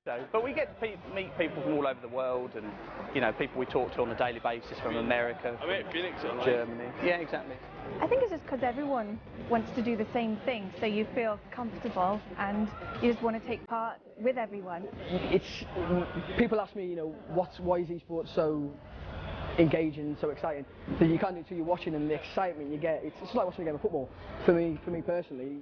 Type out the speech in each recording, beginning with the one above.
So, but we get to meet people from all over the world, and you know, people we talk to on a daily basis from America, from Germany. Yeah, exactly. I think it's just because everyone wants to do the same thing, so you feel comfortable and you just want to take part with everyone. People ask me, you know, why is esports so engaging and so exciting? So you can't do it until you're watching, and the excitement you get, it's like watching a game of football. For me personally.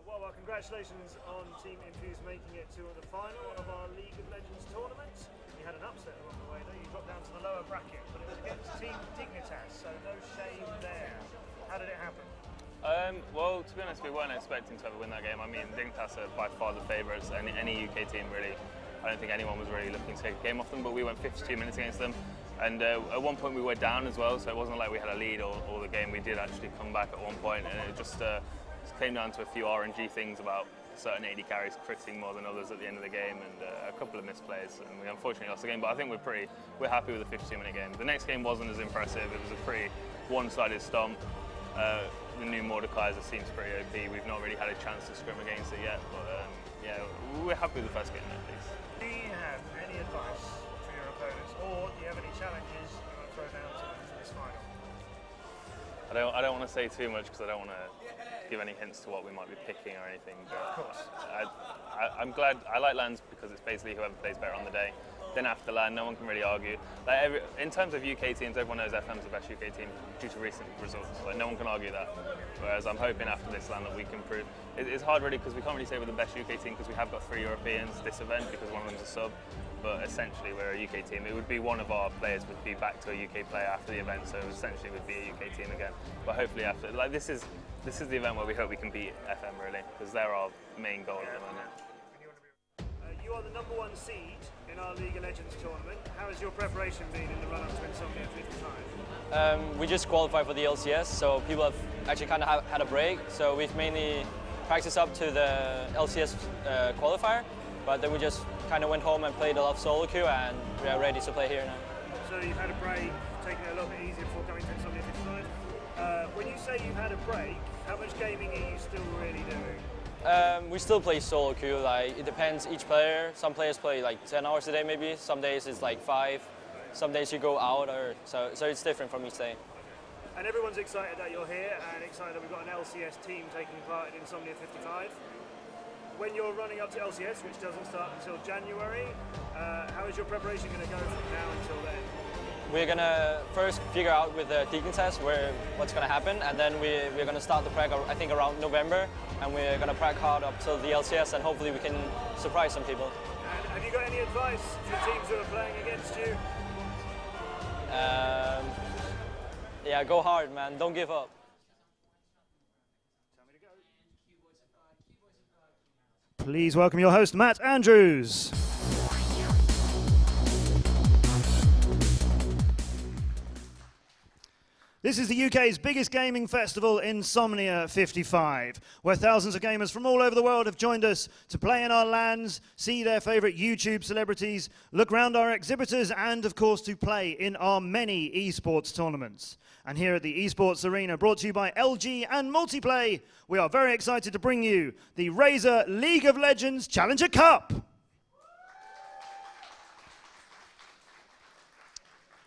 Well, congratulations on Team Infused making it to the final of our League of Legends tournament. You had an upset along the way, though. You dropped down to the lower bracket, but it was against Team Dignitas, so no shame there. How did it happen? Well, to be honest, we weren't expecting to ever win that game. I mean, Dignitas are by far the favourites. Any UK team, really. I don't think anyone was really looking to take a game off them, but we went 52 minutes against them. And at one point we were down as well, so it wasn't like we had a lead all the game. We did actually come back at one point, and it just came down to a few RNG things about certain AD carries critting more than others at the end of the game, and a couple of misplays, and we unfortunately lost the game. But I think we're happy with the 52-minute game. The next game wasn't as impressive. It was a pretty one-sided stomp. The new Mordekaiser seems pretty OP. We've not really had a chance to scrim against it yet, but yeah, we're happy with the first game at least. Do you have any advice for your opponents, or do you have any challenges you want to throw down to this final? I don't want to say too much because I don't want to give any hints to what we might be picking or anything. But of course. I'm glad. I like LANs because it's basically whoever plays better on the day. Then after LAN, no one can really argue. Like in terms of UK teams, everyone knows FM's the best UK team due to recent results. Like no one can argue that. Whereas I'm hoping after this LAN that we can prove. It's hard really because we can't really say we're the best UK team because we have got 3 Europeans this event because one of them's a sub. But essentially we're a UK team. It would be one of our players would be back to a UK player after the event, so essentially would be a UK team again. But hopefully after, like this is the event where we hope we can beat FM really, because they're our main goal at the moment. You are the #1 seed in our League of Legends tournament. How has your preparation been in the run-up to Insomnia55? We just qualified for the LCS, so people have actually kind of had a break. So we've mainly practiced up to the LCS qualifier, but then we just kind of went home and played a lot of solo queue, and we are ready to play here now. So you've had a break, taking it a little bit easier before coming to Insomnia55. When you say you've had a break, how much gaming are you still really doing? We still play solo queue. Like it depends each player. Some players play like 10 hours a day maybe. Some days it's like 5. Some days you go out, or so it's different from each day. And everyone's excited that you're here and excited that we've got an LCS team taking part in Insomnia55. When you're running up to LCS, which doesn't start until January, how is your preparation going to go from now until then? We're going to first figure out with the Dignitas what's going to happen, and then we're going to start the prep, I think, around November, and we're going to prep hard up till the LCS, and hopefully we can surprise some people. And have you got any advice for the teams who are playing against you? Yeah, go hard, man. Don't give up. Tell me to go. Please welcome your host, Matt Andrews. This is the UK's biggest gaming festival, Insomnia55, where thousands of gamers from all over the world have joined us to play in our LANs, see their favourite YouTube celebrities, look round our exhibitors, and of course to play in our many esports tournaments. And here at the Esports Arena, brought to you by LG and Multiplay, we are very excited to bring you the Razer League of Legends Challenger Cup.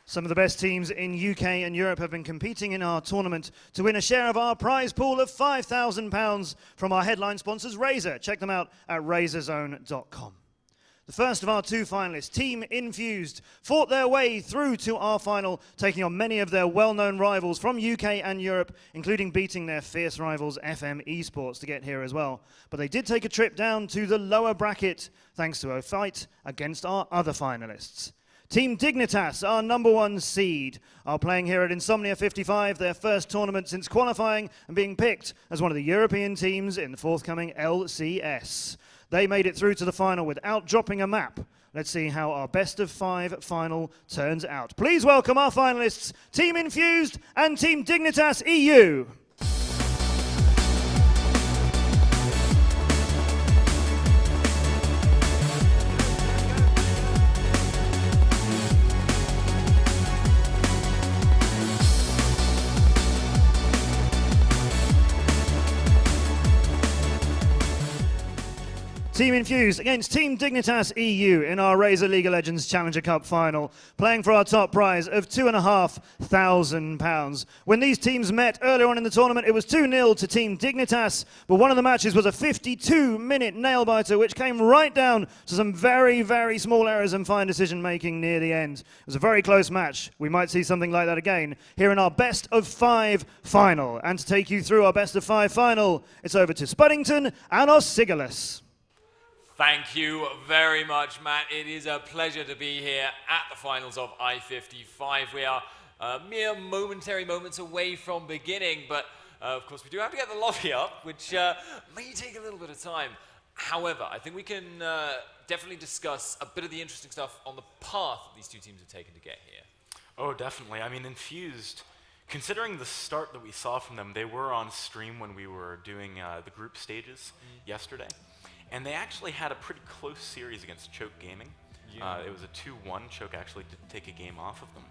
Some of the best teams in UK and Europe have been competing in our tournament to win a share of our prize pool of £5,000 from our headline sponsors, Razer. Check them out at razorzone.com. The first of our 2 finalists, Team Infused, fought their way through to our final, taking on many of their well-known rivals from UK and Europe, including beating their fierce rivals FM Esports to get here as well. But they did take a trip down to the lower bracket, thanks to a fight against our other finalists. Team Dignitas, our #1 seed, are playing here at Insomnia55, their first tournament since qualifying and being picked as one of the European teams in the forthcoming LCS. They made it through to the final without dropping a map. Let's see how our best-of-5 final turns out. Please welcome our finalists, Team Infused and Team Dignitas EU. Team Infused against Team Dignitas EU in our Razer League of Legends Challenger Cup final, playing for our top prize of £2,500. When these teams met earlier on in the tournament, it was 2-0 to Team Dignitas, but one of the matches was a 52-minute nail-biter, which came right down to some very, very small errors and fine decision-making near the end. It was a very close match. We might see something like that again here in our best-of-5 final. And to take you through our best-of-5 final, it's over to Spuddington and Osigelis. Thank you very much, Matt. It is a pleasure to be here at the finals of I-55. We are mere momentary moments away from beginning, but of course we do have to get the lobby up, which may take a little bit of time. However, I think we can definitely discuss a bit of the interesting stuff on the path that these two teams have taken to get here. Oh, definitely. I mean, Infused, considering the start that we saw from them, they were on stream when we were doing the group stages yesterday. And they actually had a pretty close series against Choke Gaming. Yeah. It was a 2-1. Choke actually did take a game off of them.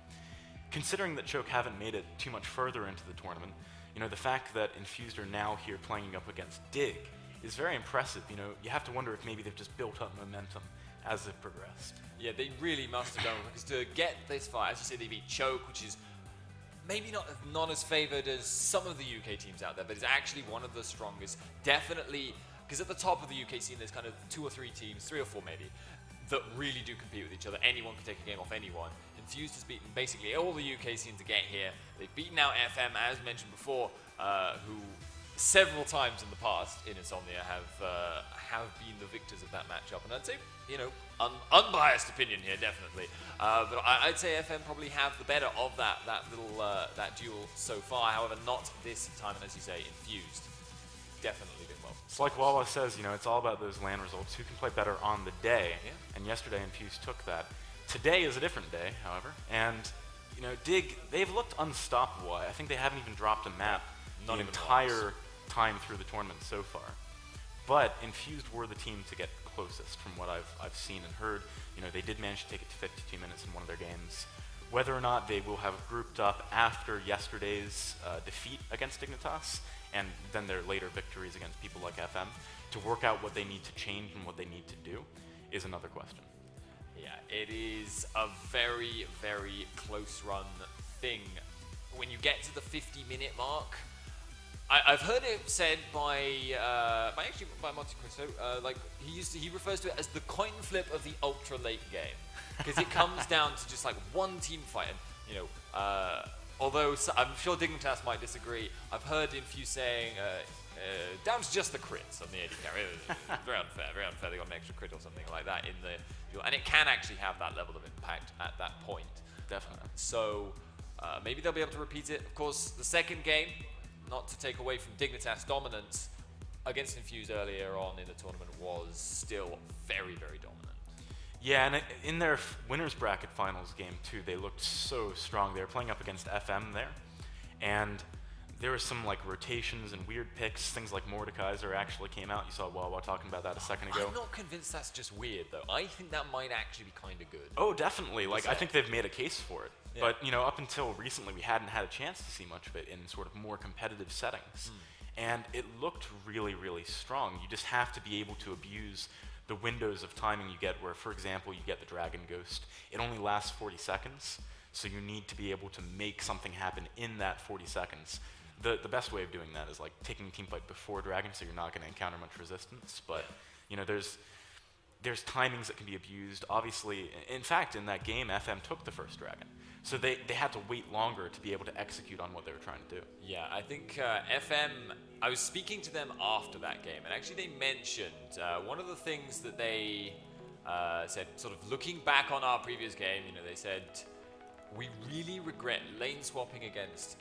Considering that Choke haven't made it too much further into the tournament, you know, the fact that Infused are now here playing up against Dig is very impressive. You know, you have to wonder if maybe they've just built up momentum as they've progressed. Yeah, they really must have done, because to get this far, as you say, they beat Choke, which is maybe not as favoured as some of the UK teams out there, but is actually one of the strongest. Definitely. Because at the top of the UK scene, there's kind of 2 or 3 teams, 3 or 4 maybe, that really do compete with each other. Anyone can take a game off anyone. Infused has beaten basically all the UK scene to get here. They've beaten out FM, as mentioned before, who several times in the past in Insomnia have been the victors of that matchup. And I'd say, you know, unbiased opinion here, definitely. But I'd say FM probably have the better of that duel so far. However, not this time. And as you say, Infused definitely did well. It's like Wawa says, you know, it's all about those LAN results. Who can play better on the day? Yeah. And yesterday, Infused took that. Today is a different day, however. And, you know, Dig, they've looked unstoppable. I think they haven't even dropped a map the entire time through the tournament so far. But Infused were the team to get closest from what I've seen and heard. You know, they did manage to take it to 52 minutes in one of their games. Whether or not they will have grouped up after yesterday's defeat against Dignitas, and then their later victories against people like FM, to work out what they need to change and what they need to do, is another question. Yeah, it is a very, very close run thing. When you get to the 50-minute mark, I've heard it said by Monte Cristo, like he refers to it as the coin flip of the ultra late game, because it comes down to just like one team fight, and you know. Although I'm sure Dignitas might disagree, I've heard Infused saying down to just the crits on the AD carry. Very unfair, very unfair. They got an extra crit or something like that in the, and it can actually have that level of impact at that point. Definitely. So maybe they'll be able to repeat it. Of course, the second game, not to take away from Dignitas' dominance against Infused earlier on in the tournament, was still very, very dominant. Yeah, and in their winners bracket finals game too, they looked so strong. They were playing up against FM there, and there were some like rotations and weird picks. Things like Mordekaiser actually came out. You saw Wawa talking about that a second ago. I'm not convinced that's just weird though. I think that might actually be kind of good. Oh, definitely. Like I think they've made a case for it. Yeah. But you know, up until recently, we hadn't had a chance to see much of it in sort of more competitive settings, and it looked really, really strong. You just have to be able to abuse the windows of timing you get, where, for example, you get the Dragon Ghost. It only lasts 40 seconds, so you need to be able to make something happen in that 40 seconds. The best way of doing that is like taking a team fight before Dragon, so you're not going to encounter much resistance. But you know, there's timings that can be abused. Obviously, in fact, in that game, FM took the first Dragon, so they had to wait longer to be able to execute on what they were trying to do. Yeah, I think FM, I was speaking to them after that game, and actually they mentioned one of the things that they said, sort of looking back on our previous game, you know, they said, we really regret lane swapping against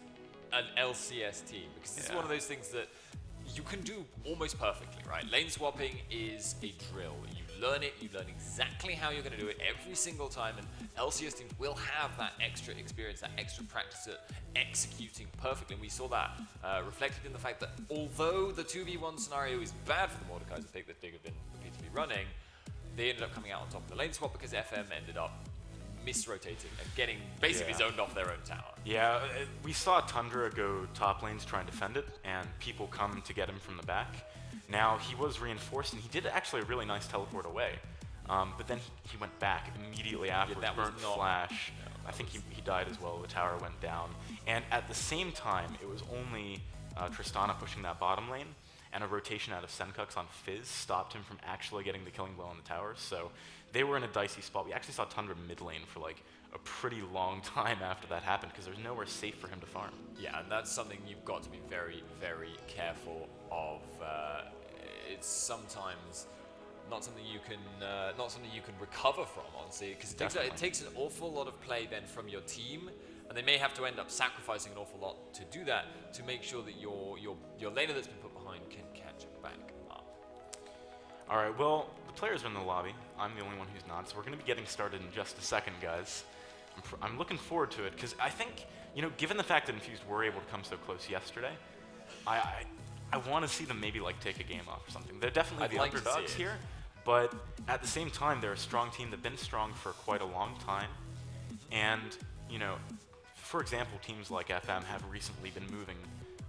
an LCS team, because this is one of those things that you can do almost perfectly, right? Lane swapping is a drill. You learn it, you learn exactly how you're going to do it every single time, and LCS teams will have that extra experience, that extra practice at executing perfectly. And we saw that reflected in the fact that although the 2v1 scenario is bad for the Mordekaiser pick that Dig have been repeatedly running, they ended up coming out on top of the lane swap because FM ended up misrotating and getting basically zoned off their own tower. Yeah, we saw Tundra go top lanes try and defend it, and people come to get him from the back. Now, he was reinforced, and he did actually a really nice teleport away. But then he went back immediately afterwards, burnt flash. I think he died as well, the tower went down. And at the same time, it was only Tristana pushing that bottom lane, and a rotation out of Senkux on Fizz stopped him from actually getting the killing blow on the towers. So they were in a dicey spot. We actually saw Tundra mid lane for like a pretty long time after that happened, because there's nowhere safe for him to farm. Yeah, and that's something you've got to be very, very careful of. It's sometimes not something you can recover from, honestly, because it takes an awful lot of play then from your team, and they may have to end up sacrificing an awful lot to do that, to make sure that your laner that's been put behind can catch back up. All right, well, the players are in the lobby. I'm the only one who's not, so we're going to be getting started in just a second, guys. I'm looking forward to it, because I think, you know, given the fact that Infused were able to come so close yesterday, I want to see them maybe like take a game off or something. They're definitely the underdogs here, but at the same time, they're a strong team. They've been strong for quite a long time, and you know, for example, teams like FM have recently been moving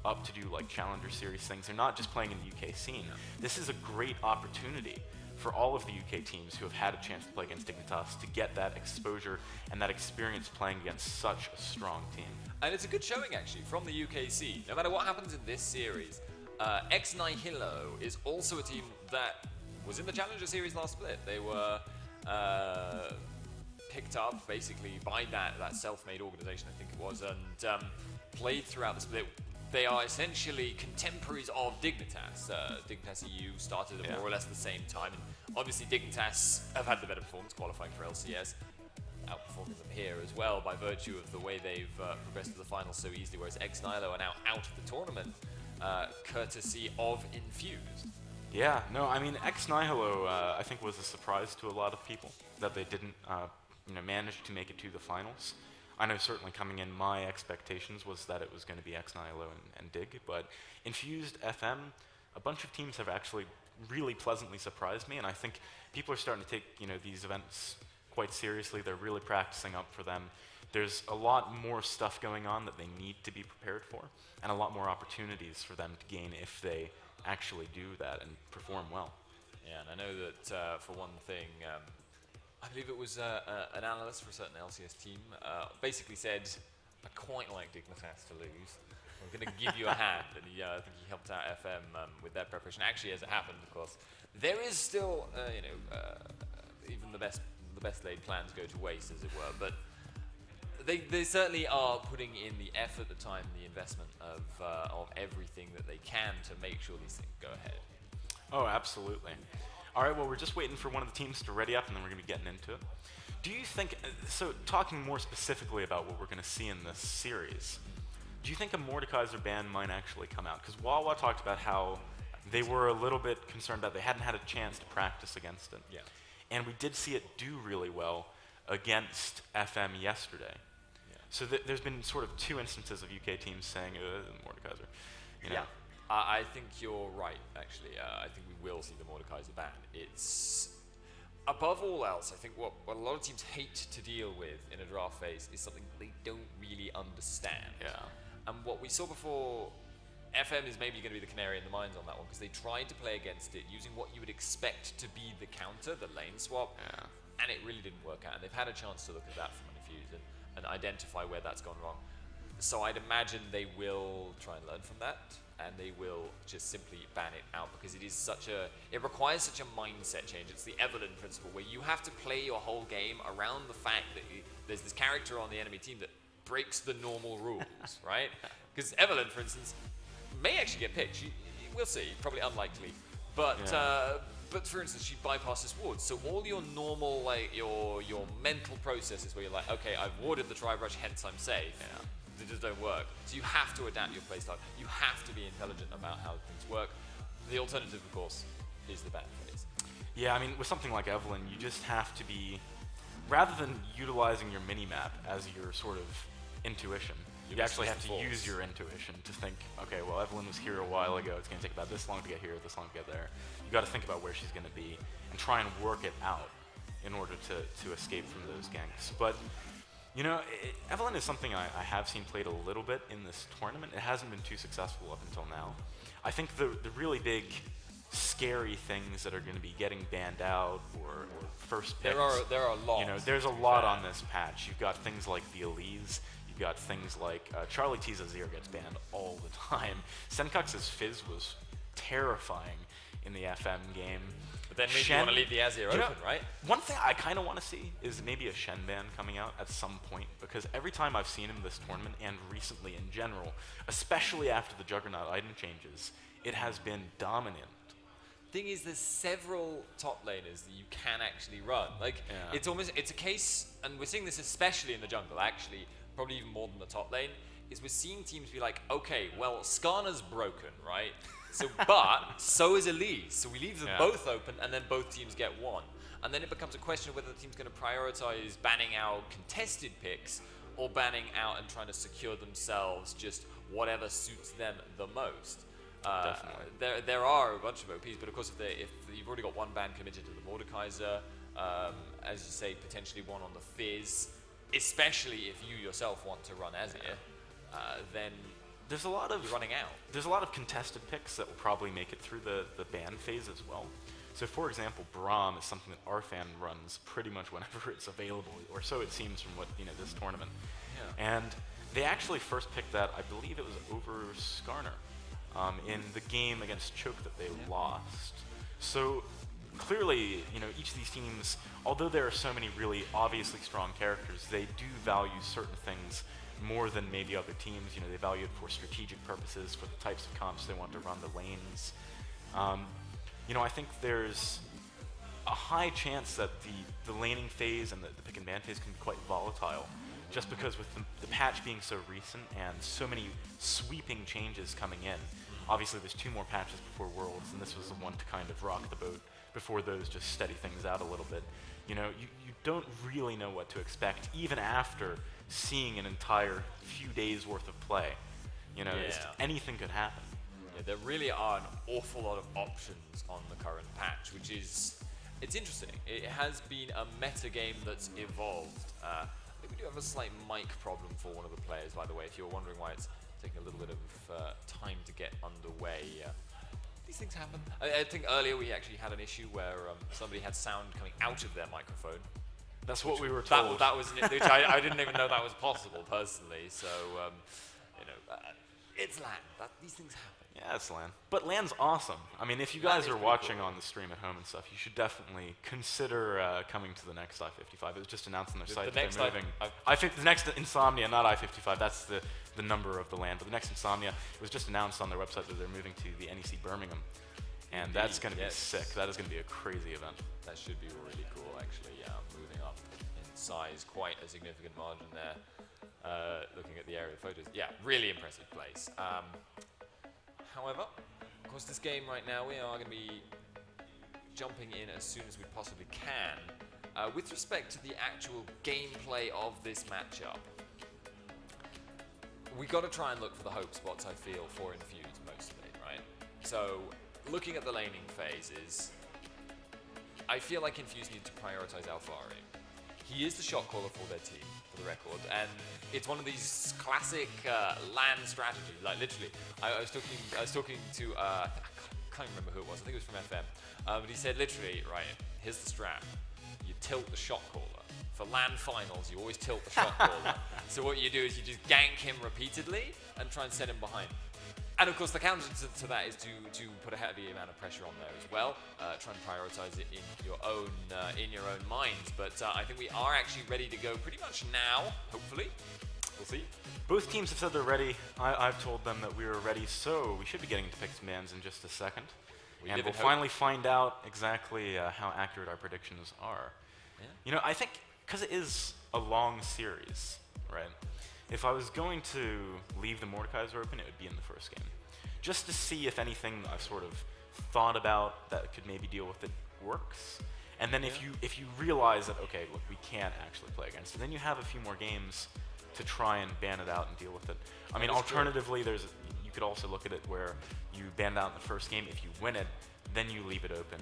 up to do like Challenger Series things. They're not just playing in the UK scene. This is a great opportunity for all of the UK teams who have had a chance to play against Dignitas to get that exposure and that experience playing against such a strong team. And it's a good showing, actually, from the UK scene. No matter what happens in this series, Ex Nihilo is also a team that was in the Challenger Series last split. They were picked up, basically, by that self-made organization, I think it was, and played throughout the split. They are essentially contemporaries of Dignitas. Dignitas EU started at more or less the same time. And obviously, Dignitas have had the better performance qualifying for LCS, outperforming them here as well by virtue of the way they've progressed to the finals so easily, whereas Ex Nihilo are now out of the tournament, courtesy of Infused. Yeah, no, I mean, Ex Nihilo, I think, was a surprise to a lot of people that they didn't manage to make it to the finals. I know certainly coming in, my expectations was that it was going to be Ex Nihilo and Dig, but Infused, FM, a bunch of teams have actually really pleasantly surprised me, and I think people are starting to take these events quite seriously. They're really practicing up for them. There's a lot more stuff going on that they need to be prepared for, and a lot more opportunities for them to gain if they actually do that and perform well. Yeah, and I know that for one thing, I believe it was an analyst for a certain LCS team basically said, I quite like Dignitas to lose. I'm going to give you a hand. And I think he helped out FM with that preparation. Actually, as it happened, of course, there is still, even the best laid plans go to waste, as it were. But they certainly are putting in the effort, the time, the investment of everything that they can to make sure these things go ahead. Oh, absolutely. All right, well, we're just waiting for one of the teams to ready up, and then we're going to be getting into it. Do you think, so talking more specifically about what we're going to see in this series, do you think a Mordekaiser ban might actually come out? Because Wawa talked about how they were a little bit concerned that they hadn't had a chance to practice against it. Yeah. And we did see it do really well against FM yesterday. Yeah. So there's been sort of two instances of UK teams saying, Mordekaiser, Yeah. I think you're right, actually. I think we will see the Mordekaiser ban. It's, above all else, I think what a lot of teams hate to deal with in a draft phase is something they don't really understand. Yeah. And what we saw before, FM is maybe going to be the canary in the mines on that one, because they tried to play against it using what you would expect to be the counter, the lane swap, and it really didn't work out. And they've had a chance to look at that from Infused and identify where that's gone wrong. So I'd imagine they will try and learn from that, and they will just simply ban it out, because it requires such a mindset change. It's the Evelyn principle, where you have to play your whole game around the fact that there's this character on the enemy team that breaks the normal rules, right? Because Evelyn, for instance, may actually get picked. We'll see, probably unlikely. But but for instance, she bypasses wards. So all your normal, like, your mental processes where you're like, okay, I've warded the tri-brush, hence I'm safe. Yeah. They just don't work. So you have to adapt your playstyle. You have to be intelligent about how things work. The alternative, of course, is the ban phase. Yeah, I mean, with something like Evelyn, you just have to be, rather than utilizing your mini-map as your sort of intuition, you actually have to use your intuition to think, okay, well, Evelyn was here a while ago, it's going to take about this long to get here, this long to get there. You got to think about where she's going to be and try and work it out in order to escape from those ganks. But, you know, Evelyn is something I have seen played a little bit in this tournament. It hasn't been too successful up until now. I think the really big, scary things that are going to be getting banned out or first picks. There are a lot. You know, there's a lot on this patch. You've got things like the Elise. You've got things like Charlie T's Azir gets banned all the time. Senkux's Fizz was terrifying in the FM game. But then maybe you want to leave the Azir open, right? One thing I kind of want to see is maybe a Shen ban coming out at some point, because every time I've seen him this tournament and recently in general, especially after the Juggernaut item changes, it has been dominant. Thing is, there's several top laners that you can actually run. Like, it's a case, and we're seeing this especially in the jungle, actually, probably even more than the top lane, is we're seeing teams be like, okay, well, Skarner's broken, right? So, but so is Elise. So we leave them both open, and then both teams get one. And then it becomes a question of whether the team's going to prioritize banning out contested picks or banning out and trying to secure themselves just whatever suits them the most. There are a bunch of OPs, but of course, if you've already got one ban committed to the Mordekaiser, as you say, potentially one on the Fizz, especially if you yourself want to run Azir, then there's a lot of you're running out. There's a lot of contested picks that will probably make it through the ban phase as well. So, for example, Braum is something that Arfan runs pretty much whenever it's available, or so it seems from what this tournament. Yeah. And they actually first picked that, I believe it was over Skarner. In the game against Choke that they lost. So clearly, each of these teams, although there are so many really obviously strong characters, they do value certain things more than maybe other teams. They value it for strategic purposes, for the types of comps they want to run, the lanes. I think there's a high chance that the laning phase and the pick and ban phase can be quite volatile, just because with the patch being so recent and so many sweeping changes coming in. Obviously, there's 2 more patches before Worlds, and this was the one to kind of rock the boat before those just steady things out a little bit. You don't really know what to expect, even after seeing an entire few days worth of play. Anything could happen. Yeah, there really are an awful lot of options on the current patch, which is, it's interesting. It has been a meta game that's evolved. I think we do have a slight mic problem for one of the players, by the way, if you're wondering why it's taking a little bit of time to get underway. These things happen. I think earlier we actually had an issue where somebody had sound coming out of their microphone. That's what we were told. That was, which I didn't even know that was possible personally. So, it's LAN. These things happen. Yeah, it's LAN. But LAN's awesome. I mean, if you guys are watching on the stream at home and stuff, you should definitely consider coming to the next I-55. It was just announced on their site that they're moving. The next Insomnia, not I-55. That's the number of the LAN. But the next Insomnia, it was just announced on their website that they're moving to the NEC Birmingham. And that's going to be sick. That is going to be a crazy event. That should be really cool, actually. Yeah, moving up in size, quite a significant margin there. Looking at the aerial photos, yeah, really impressive place. However, of course, this game right now, we are going to be jumping in as soon as we possibly can. With respect to the actual gameplay of this matchup, we got to try and look for the hope spots, I feel, for Infused mostly, right? So, looking at the laning phases, I feel like Infused need to prioritize Alfari. He is the shot caller for their team, for the record, and it's one of these classic LAN strategies. Like literally, I was talking to I can't remember who it was. I think it was from FM, but he said literally, right, here's the strat: you tilt the shot caller. For LAN finals, you always tilt the shot caller. So what you do is you just gank him repeatedly and try and set him behind. And of course, the counter to that is to put a heavy amount of pressure on there as well. Try and prioritize it in your own minds. But I think we are actually ready to go pretty much now. Hopefully, we'll see. Both teams have said they're ready. I've told them that we are ready, so we should be getting to pick some bans in just a second. and we'll finally find out exactly how accurate our predictions are. Yeah. You know, I think because it is a long series, right? If I was going to leave the Mordekaiser open, it would be in the first game, just to see if anything I've sort of thought about that could maybe deal with it works. And then if you realize that, okay, look, we can't actually play against it, then you have a few more games to try and ban it out and deal with it. I mean, alternatively, you could also look at it where you ban it out in the first game. If you win it, then you leave it open,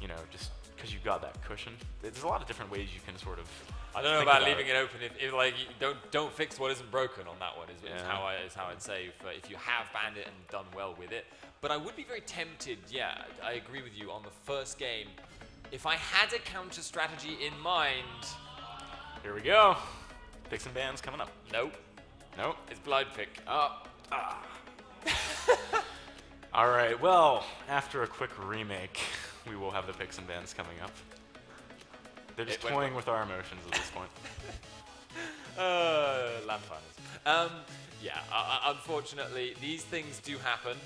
you know, just because you've got that cushion. There's a lot of different ways you can sort of. I don't know about leaving it open. If like you don't fix what isn't broken on that one is how I'd say if you have banned it and done well with it. But I would be very tempted. Yeah, I agree with you on the first game. If I had a counter strategy in mind. Here we go. Picks and bans coming up. Nope. Nope. It's blind pick. All right. Well, after a quick remake, we will have the picks and bans coming up. They're just toying with our emotions at this point. Landfires. Yeah. Unfortunately, these things do happen.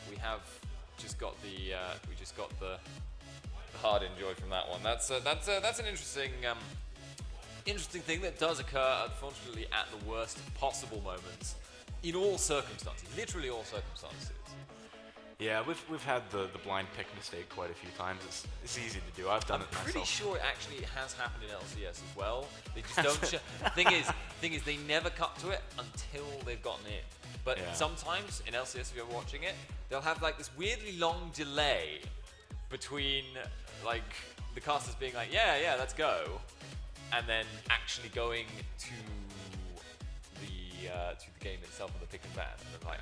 We have just got the hard enjoy from that one. That's an interesting thing that does occur, unfortunately, at the worst possible moments, in all circumstances, literally all circumstances. Yeah, we've had the blind pick mistake quite a few times. It's easy to do. I've done it myself. I'm pretty sure it actually has happened in LCS as well. They just don't. Thing is, they never cut to it until they've gotten in. But sometimes in LCS, if you're watching it, they'll have like this weirdly long delay between like the casters being like, yeah, let's go, and then actually going to the game itself and the pick and ban, and then like,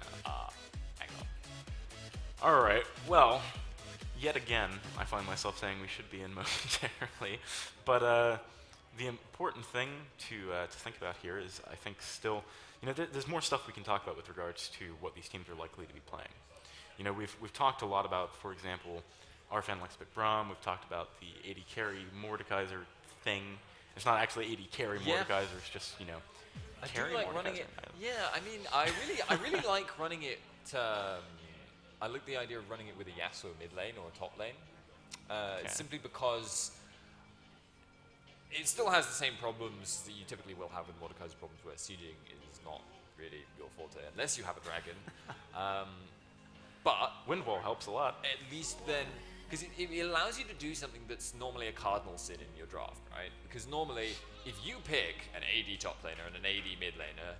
hang on. All right, well, yet again, I find myself saying we should be in momentarily, but the important thing to think about here is, I think still, you know, there's more stuff we can talk about with regards to what these teams are likely to be playing. You know, we've talked a lot about, for example, our fan likes pick Braum. We've talked about the AD carry Mordekaiser thing. It's not actually AD carry Mordekaiser. It's just, you know, carry like running it. Yeah, I mean, I really like running it. I like the idea of running it with a Yasuo mid lane or a top lane, simply because it still has the same problems that you typically will have with Mordekaiser problems, where sieging is not really your forte unless you have a dragon. But Wind Wall helps a lot. At least then, because it allows you to do something that's normally a cardinal sin in your draft, right? Because normally, if you pick an AD top laner and an AD mid laner,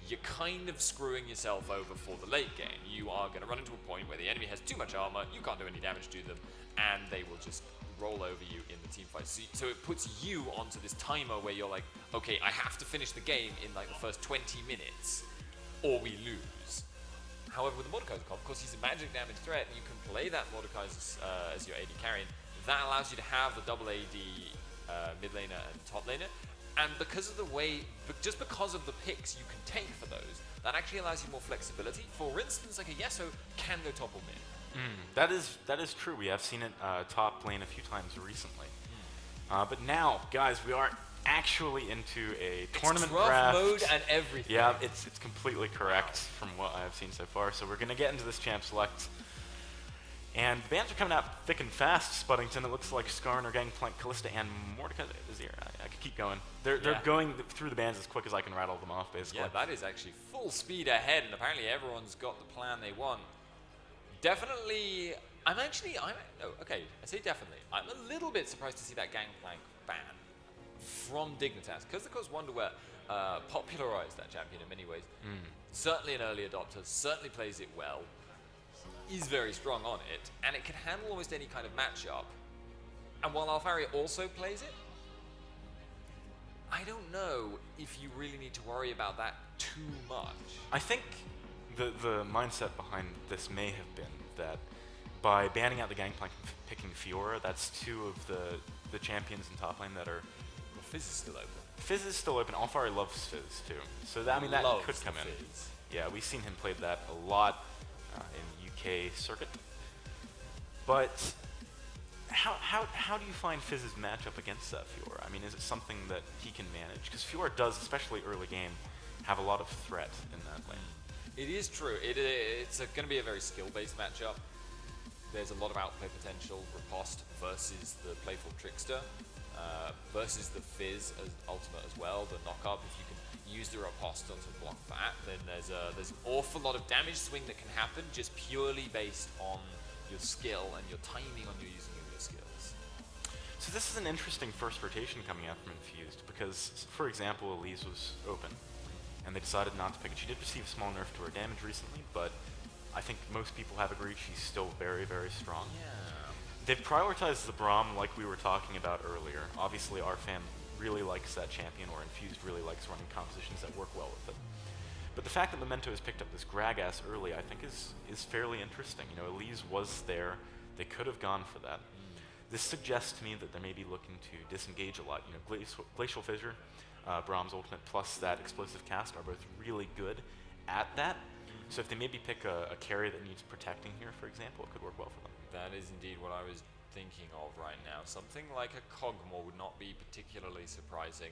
you're kind of screwing yourself over for the late game. You are going to run into a point where the enemy has too much armor, you can't do any damage to them, and they will just roll over you in the team fight. So it puts you onto this timer where you're like, okay, I have to finish the game in like the first 20 minutes, or we lose. However, with the Mordekaiser comp, of course, he's a magic damage threat, and you can play that Mordekaiser as your AD carry. That allows you to have the double AD mid laner and top laner. And because of the way, just because of the picks you can take for those, that actually allows you more flexibility. For instance, like a Yasuo can go top or mid. That is true. We have seen it top lane a few times recently. But now, guys, we are actually into a tournament draft mode and everything. Yeah, it's completely correct from what I've seen so far. So we're going to get into this champ select. And the bans are coming out thick and fast, Spuddington. It looks like Skarn or Gangplank, Callista, and Mordekaiser is here. I could keep going. They're going through the bans as quick as I can rattle them off, basically. Yeah, that is actually full speed ahead, and apparently everyone's got the plan they want. Definitely, I say definitely. I'm a little bit surprised to see that Gangplank ban from Dignitas, because of course Wonderware popularized that champion in many ways. Certainly an early adopter, certainly plays it well, is very strong on it, and it can handle almost any kind of matchup. And while Alfaria also plays it, I don't know if you really need to worry about that too much. I think the mindset behind this may have been that by banning out the Gangplank and picking Fiora, that's two of the champions in top lane that are... Well, Fizz is still open. Fizz is still open. Alfaria loves Fizz too. So that, I mean, that could come in. Fizz. Yeah, we've seen him play that a lot in UK circuit. But how do you find Fizz's matchup against that Fiora? I mean, is it something that he can manage? Because Fiora does, especially early game, have a lot of threat in that lane. It is true. It's going to be a very skill-based matchup. there's a lot of outplay potential. Riposte versus the Playful Trickster, versus the Fizz as ultimate as well, the knock-up. If you can use the Riposte to block that, then there's an awful lot of damage swing that can happen just purely based on your skill and your timing on your using of your skills. So this is an interesting first rotation coming out from Infused because, for example, Elise was open, and they decided not to pick it. She did receive a small nerf to her damage recently, but I think most people have agreed she's still very, very strong. Yeah. They've prioritized the Braum like we were talking about earlier. Obviously, our fan really likes that champion, or Infused really likes running compositions that work well with it. But the fact that Memento has picked up this Gragas early, I think is fairly interesting. You know, Elise was there. They could have gone for that. This suggests to me that they may be looking to disengage a lot. You know, Glacial Fissure, Braum's ultimate, plus that explosive cast are both really good at that. So if they maybe pick a carry that needs protecting here, for example, it could work well for them. That is indeed what I was thinking of right now. Something like a Kog'Maw would not be particularly surprising.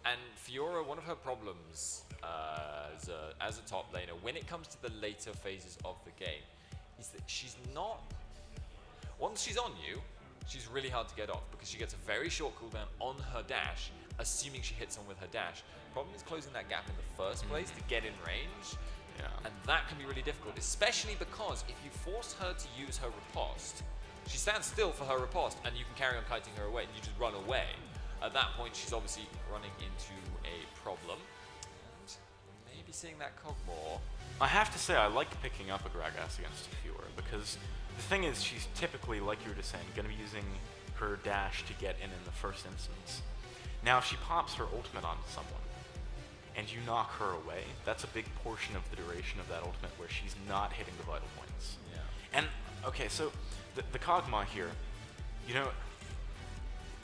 And Fiora, one of her problems as a top laner, when it comes to the later phases of the game, is that she's not... Once she's on you, she's really hard to get off because she gets a very short cooldown on her dash, assuming she hits someone with her dash. Problem is closing that gap in the first place to get in range. Yeah. And that can be really difficult, especially because if you force her to use her riposte, she stands still for her riposte and you can carry on kiting her away and you just run away. At that point, she's obviously running into a problem. And maybe seeing that Kog'Maw. I have to say, I like picking up a Gragas against Fiora because the thing is, she's typically, like you were just saying, going to be using her dash to get in the first instance. Now, if she pops her ultimate onto someone, and you knock her away, that's a big portion of the duration of that ultimate where she's not hitting the vital points. Yeah. And, okay, so the Kog'Maw here, you know,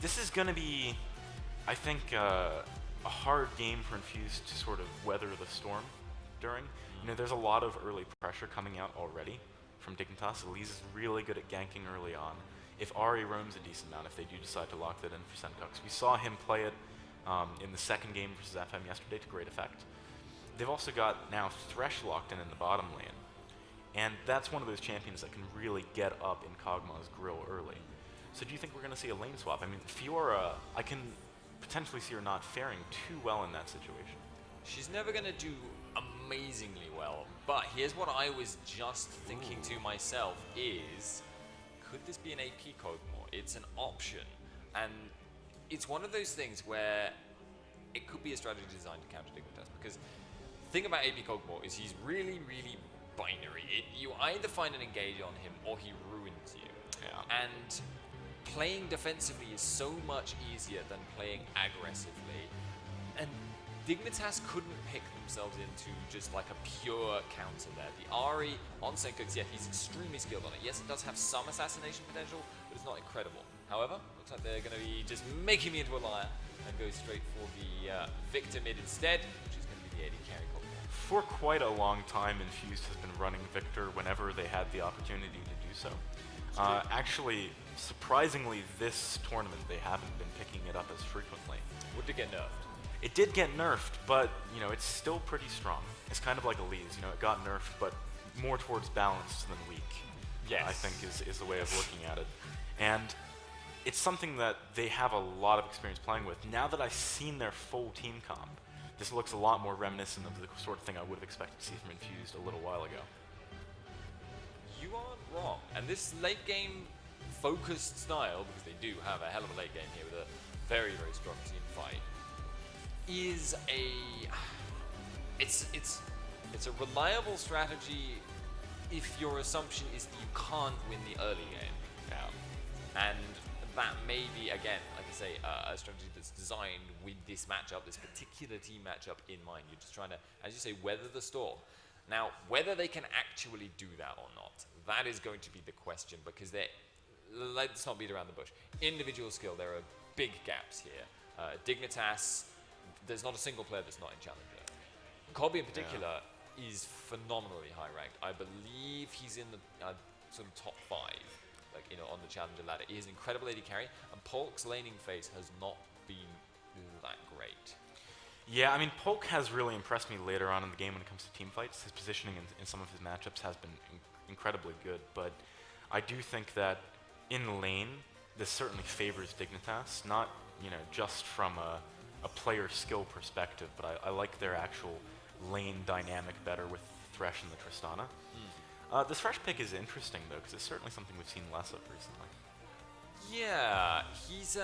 this is going to be, I think, a hard game for Infused to sort of weather the storm during. You know, there's a lot of early pressure coming out already from Dignitas. Elise is really good at ganking early on. If Ahri roams a decent amount, if they do decide to lock that in for Senkux. We saw him play it in the second game versus FM yesterday to great effect. They've also got now Thresh locked in the bottom lane, and that's one of those champions that can really get up in Kog'Maw's grill early. So do you think we're going to see a lane swap? I mean, Fiora, I can potentially see her not faring too well in that situation. She's never going to do amazingly well, but here's what I was just thinking to myself is, could this be an AP Kog'Maw? It's an option, and it's one of those things where it could be a strategy designed to counter Dignitas, because the thing about AP Kog'Maw is he's really, really binary. You either find an engage on him or he ruins you. Yeah. And playing defensively is so much easier than playing aggressively. And Dignitas couldn't pick themselves into just like a pure counter there. The Ahri on Senkux, yeah, he's extremely skilled on it. Yes, it does have some assassination potential, but it's not incredible. However, looks like they're going to be just making me into a liar and go straight for the Victor mid instead, which is going to be the AD carry Kog'Maw. For quite a long time, Infused has been running Victor whenever they had the opportunity to do so. Actually, surprisingly, this tournament they haven't been picking it up as frequently. Would it get nerfed? It did get nerfed, but you know it's still pretty strong. It's kind of like Elise, you know, it got nerfed, but more towards balanced than weak. Yes. I think is the way of looking at it, and it's something that they have a lot of experience playing with. Now that I've seen their full team comp, this looks a lot more reminiscent of the sort of thing I would have expected to see from Infused a little while ago. You aren't wrong. And this late game focused style, because they do have a hell of a late game here with a very, very strong team fight, is it's a reliable strategy if your assumption is that you can't win the early game. Yeah. And that may be, again, like I say, a strategy that's designed with this matchup, this particular team matchup in mind. You're just trying to, as you say, weather the storm. Now, whether they can actually do that or not, that is going to be the question, because let's not beat around the bush. Individual skill, there are big gaps here. Dignitas, there's not a single player that's not in Challenger. Kobe in particular is phenomenally high ranked. I believe he's in the sort of top 5, like, you know, on the Challenger ladder. He is an incredible AD carry, and Polk's laning phase has not been that great. Yeah, I mean, Polk has really impressed me later on in the game when it comes to team fights. His positioning in some of his matchups has been incredibly good, but I do think that in lane, this certainly favors Dignitas, not just from a player skill perspective, but I like their actual lane dynamic better with Thresh and the Tristana. The Thresh pick is interesting though, because it's certainly something we've seen less of recently. Yeah, he's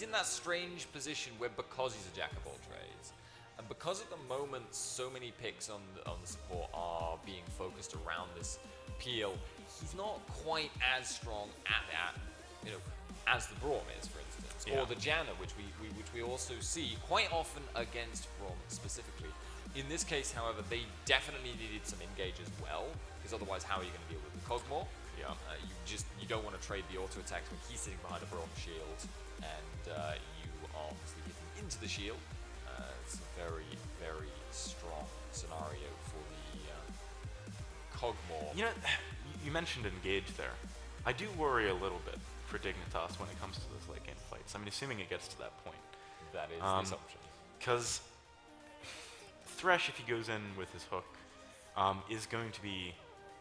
in that strange position where because he's a jack of all trades, and because at the moment so many picks on the support are being focused around this peel, he's not quite as strong at that, as the Braum is, for instance, or the Janna, which we also see quite often against Braum specifically. In this case, however, they definitely needed some engage as well, because otherwise, how are you going to deal with the Cosmore? Yeah. You don't want to trade the auto attacks when he's sitting behind a Braum shield, and you are obviously hitting into the shield. It's a very, very strong scenario for the Cogmore. You mentioned engage there. I do worry a little bit for Dignitas when it comes to those late game fights. I mean, assuming it gets to that point. That is the assumption. Because Thresh, if he goes in with his hook, is going to be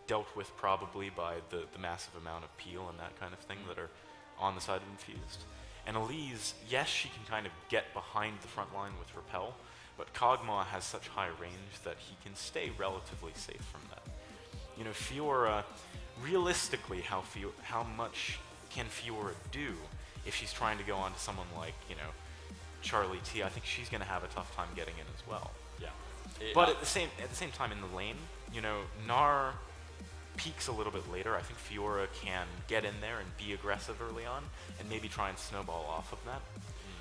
dealt with probably by the massive amount of peel and that kind of thing that are on the side of Infused. And Elise, yes, she can kind of get behind the front line with Repel, but Kog'Maw has such high range that he can stay relatively safe from that. Fiora, realistically, how much can Fiora do if she's trying to go on to someone like, Charlie T? I think she's going to have a tough time getting in as well. Yeah. But at the same time, in the lane, Gnar peaks a little bit later. I think Fiora can get in there and be aggressive early on, and maybe try and snowball off of that.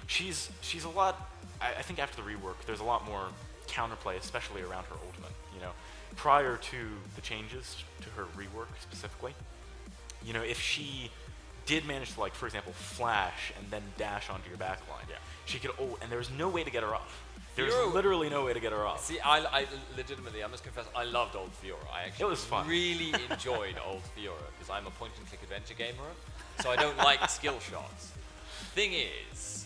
She's a lot. I think after the rework, there's a lot more counterplay, especially around her ultimate. Prior to the changes to her rework specifically, if she did manage to, like, for example, flash and then dash onto your backline, she could. And there was no way to get her off. There's literally no way to get her off. See, I legitimately, I must confess, I loved old Fiora. I actually really enjoyed old Fiora, because I'm a point-and-click adventure gamer, so I don't like skill shots. Thing is,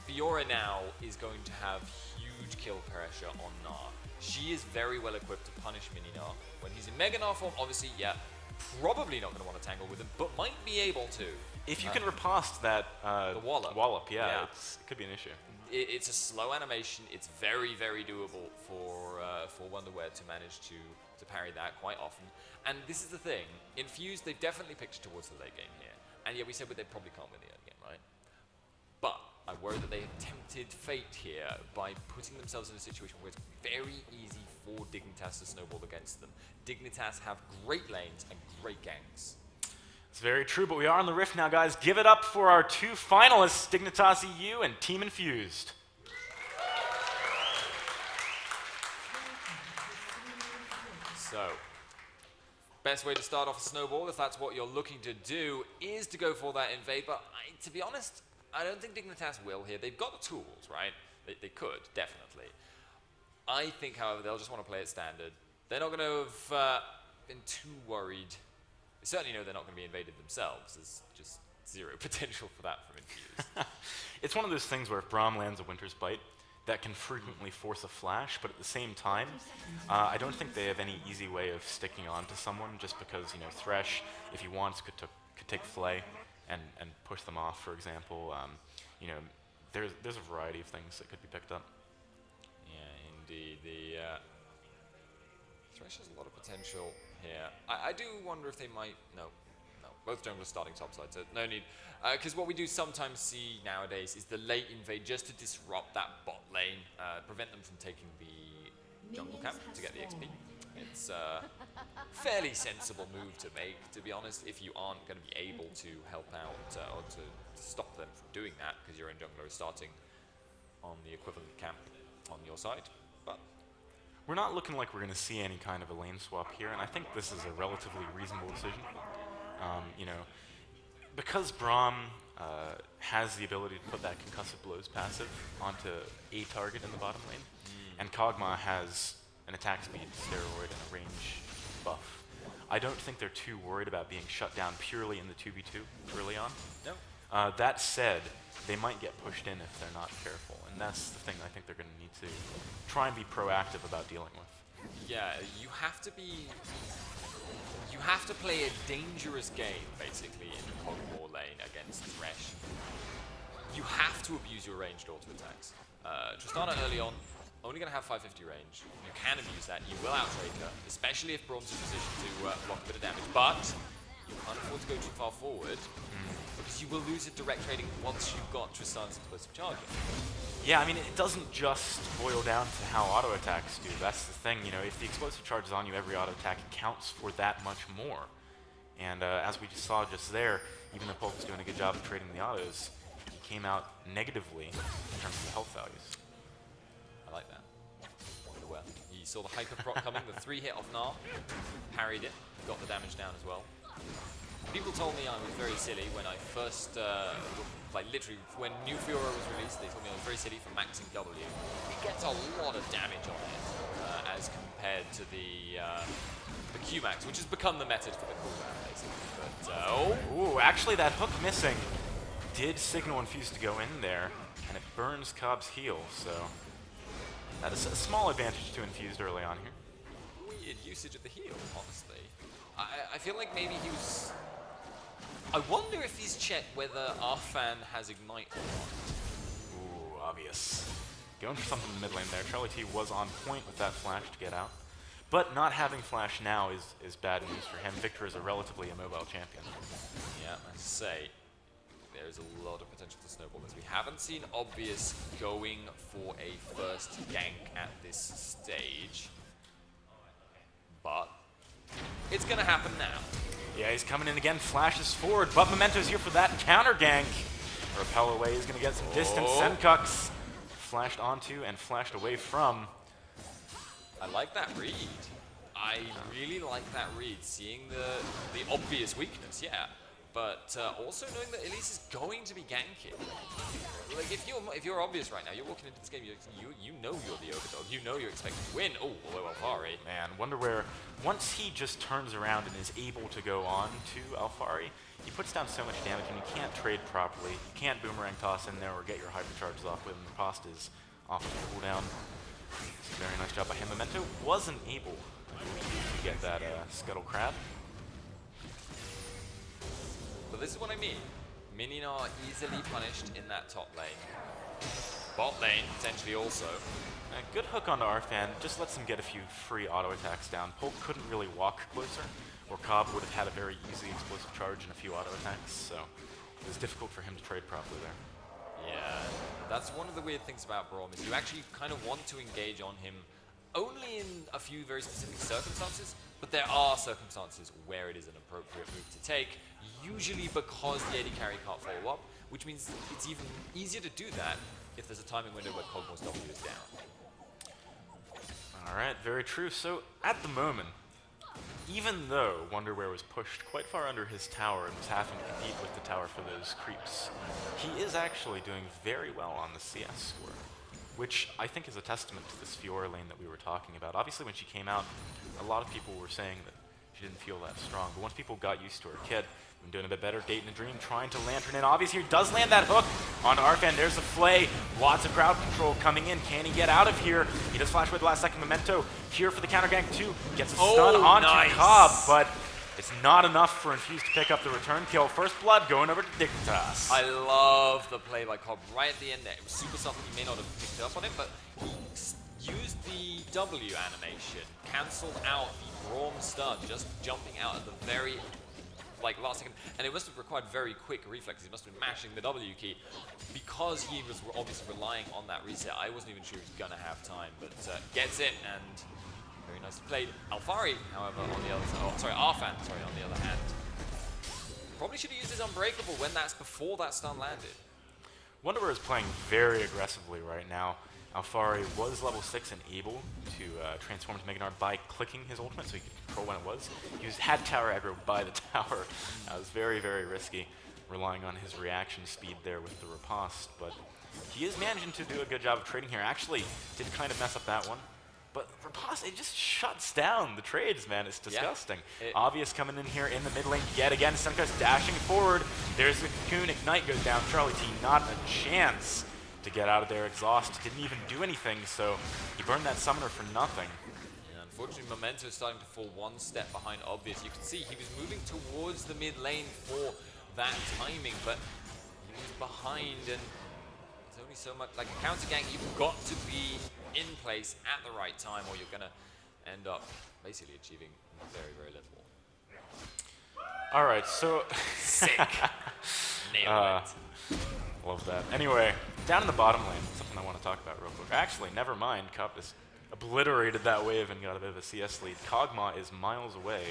Fiora now is going to have huge kill pressure on Gnar. She is very well equipped to punish Mini Gnar. When he's in Mega Gnar form, obviously, probably not going to want to tangle with him, but might be able to. If you can riposte that the wallop, it could be an issue. It's a slow animation. It's very, very doable for Wonderwear to manage to parry that quite often. And this is the thing. Infused, they definitely picked towards the late game here. And we said, but they probably can't win the early game, right? But I worry that they have tempted fate here by putting themselves in a situation where it's very easy for Dignitas to snowball against them. Dignitas have great lanes and great ganks. It's very true, but we are on the Rift now, guys. Give it up for our two finalists, Dignitas EU and Team Infused. So, best way to start off a snowball, if that's what you're looking to do, is to go for that invade. But to be honest, I don't think Dignitas will here. They've got the tools, right? They could, definitely. I think, however, they'll just want to play it standard. They're not going to have been too worried. They certainly know they're not going to be invaded themselves. There's just zero potential for that from Infused. It's one of those things where if Braum lands a Winter's Bite, that can frequently force a flash, but at the same time, I don't think they have any easy way of sticking on to someone, just because, Thresh, if he wants, could take Flay and push them off, for example. There's a variety of things that could be picked up. Yeah, indeed. Thresh has a lot of potential here. I do wonder if they might... No. Both junglers starting topside, so no need. Because what we do sometimes see nowadays is the late invade just to disrupt that bot lane, prevent them from taking the jungle camp to get the XP. It's a fairly sensible move to make, to be honest, if you aren't going to be able to help out or to stop them from doing that, because your own jungler is starting on the equivalent camp on your side. But we're not looking like we're going to see any kind of a lane swap here, and I think this is a relatively reasonable decision. Because Braum has the ability to put that concussive blows passive onto a target in the bottom lane, and Kog'Maw has an attack speed steroid and a range buff, I don't think they're too worried about being shut down purely in the 2v2 early on. No. That said, they might get pushed in if they're not careful, and that's the thing I think they're going to need to try and be proactive about dealing with. Yeah, you have have to play a dangerous game, basically, in the Pokeball lane against Thresh. You have to abuse your ranged auto attacks. Tristana early on, only going to have 550 range. You can abuse that. You will outtrade her, especially if Braum's in position to block a bit of damage. But you can't afford to go too far forward because you will lose it direct trading once you've got Tristana's explosive charger. Yeah, I mean, it doesn't just boil down to how auto attacks do. That's the thing, you know, if the explosive charge is on you, every auto attack counts for that much more. And as we just saw just there, even though Polk was doing a good job of trading the autos, he came out negatively in terms of the health values. I like that. Well, he saw the hyper proc coming, the 3-hit off Gnar, parried it, got the damage down as well. People told me I was very silly when I first, like literally, when New Fiora was released, they told me I was very silly for maxing W. It gets a lot of damage on it as compared to the Q-Max, which has become the method for the cooldown, basically. But, Ooh, actually that hook missing did signal Infused to go in there, and it burns Cobb's heal, so that is a small advantage to Infused early on here. Weird usage of the heal, honestly. I feel like maybe he was... I wonder if he's checked whether Arfan has Ignite or not. Ooh, obvious. Going for something in the mid lane there. Charlie T was on point with that flash to get out. But not having flash now is bad news for him. Victor is a relatively immobile champion. Yeah, I say, there's a lot of potential to snowball this. We haven't seen Obvious going for a first gank at this stage. But it's going to happen now. Yeah, he's coming in again, flashes forward, but Memento's here for that counter gank. Repel away is going to get some distance. Senkux flashed onto and flashed away from. I like that read. I really like that read, seeing the obvious weakness, yeah. But also knowing that Elise is going to be ganking. Like if you're obvious right now, you're walking into this game, you know you're the overdog. You know you're expected to win. Oh, well, Alfari. Man, Wonderware, once he just turns around and is able to go on to Alfari, he puts down so much damage and you can't trade properly. You can't boomerang toss in there or get your hypercharges off with him. The cost is off the cooldown. It's a very nice job by him. Memento wasn't able to get that Scuttle Crab. But this is what I mean. Minion are easily punished in that top lane. Bot lane, potentially also. A good hook onto Arfan, just lets him get a few free auto attacks down. Polk couldn't really walk closer, or Cobb would have had a very easy explosive charge and a few auto attacks, so it was difficult for him to trade properly there. Yeah, that's one of the weird things about Braum, is you actually kind of want to engage on him only in a few very specific circumstances, but there are circumstances where it is an appropriate move to take, usually because the AD carry can't follow up, which means it's even easier to do that if there's a timing window where Cogmore's W is down. Alright, very true. So, at the moment, even though Wonderware was pushed quite far under his tower and was having to compete with the tower for those creeps, he is actually doing very well on the CS score, which I think is a testament to this Fiora lane that we were talking about. Obviously, when she came out, a lot of people were saying that she didn't feel that strong, but once people got used to her kit, been doing a bit better. Date in a Dream trying to lantern in. Obviously, he does land that hook on Arfan. There's the flay. Lots of crowd control coming in. Can he get out of here? He does flash with the last second. Memento here for the counter gank too. Gets a stun onto Cobb, but it's not enough for Infused to pick up the return kill. First blood going over to Dignitas. I love the play by Cobb right at the end there. It was super subtle. He may not have picked up on it, but he used the W animation, cancelled out the Braum stun, just jumping out at the very last second, and it must have required very quick reflexes. He must have been mashing the W key because he was obviously relying on that reset. I wasn't even sure he was gonna have time, but gets it, and very nicely played. Alfari, however, on the other side, Arfan, on the other hand, probably should have used his Unbreakable when that's before that stun landed. Wonderware is playing very aggressively right now. Alfari was level 6 and able to transform to Meganard by clicking his ultimate, so he could control when it was. He had tower aggro by the tower. It was very, very risky, relying on his reaction speed there with the riposte, but he is managing to do a good job of trading here. Actually, did kind of mess up that one, but riposte, it just shuts down the trades, man. It's disgusting. Yeah, Obvious coming in here in the mid lane yet again. Senka's dashing forward. There's the cocoon. Ignite goes down. Charlie T, not a chance to get out of there. Exhaust didn't even do anything, so he burned that summoner for nothing. Yeah, Unfortunately, Memento is starting to fall one step behind Obvious. You can see he was moving towards the mid lane for that timing, but he was behind, and there's only so much. Like a counter gank, you've got to be in place at the right time, or you're gonna end up basically achieving very, very little. All right, so sick. Nailed it. Love that. Anyway, down in the bottom lane, something I want to talk about real quick. Actually, never mind. Cup has obliterated that wave and got a bit of a CS lead. Kog'Maw is miles away.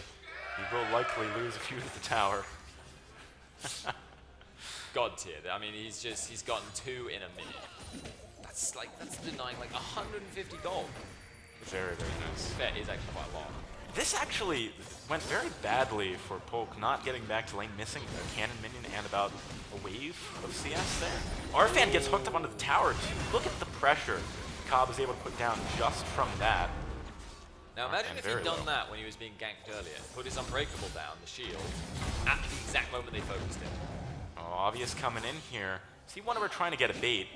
He will likely lose a few to the tower. God tier. I mean, he's gotten 2 in a minute. That's denying like 150 gold. Very, very nice. That is actually quite long. This actually went very badly for Polk, not getting back to lane, missing a cannon minion and about a wave of CS there. Arfan gets hooked up onto the tower too. Look at the pressure Cobb was able to put down just from that. Now imagine if he'd done that when he was being ganked earlier. Put his Unbreakable down, the shield, at the exact moment they focused him. Oh, Obvious coming in here. See, one of her trying to get a bait,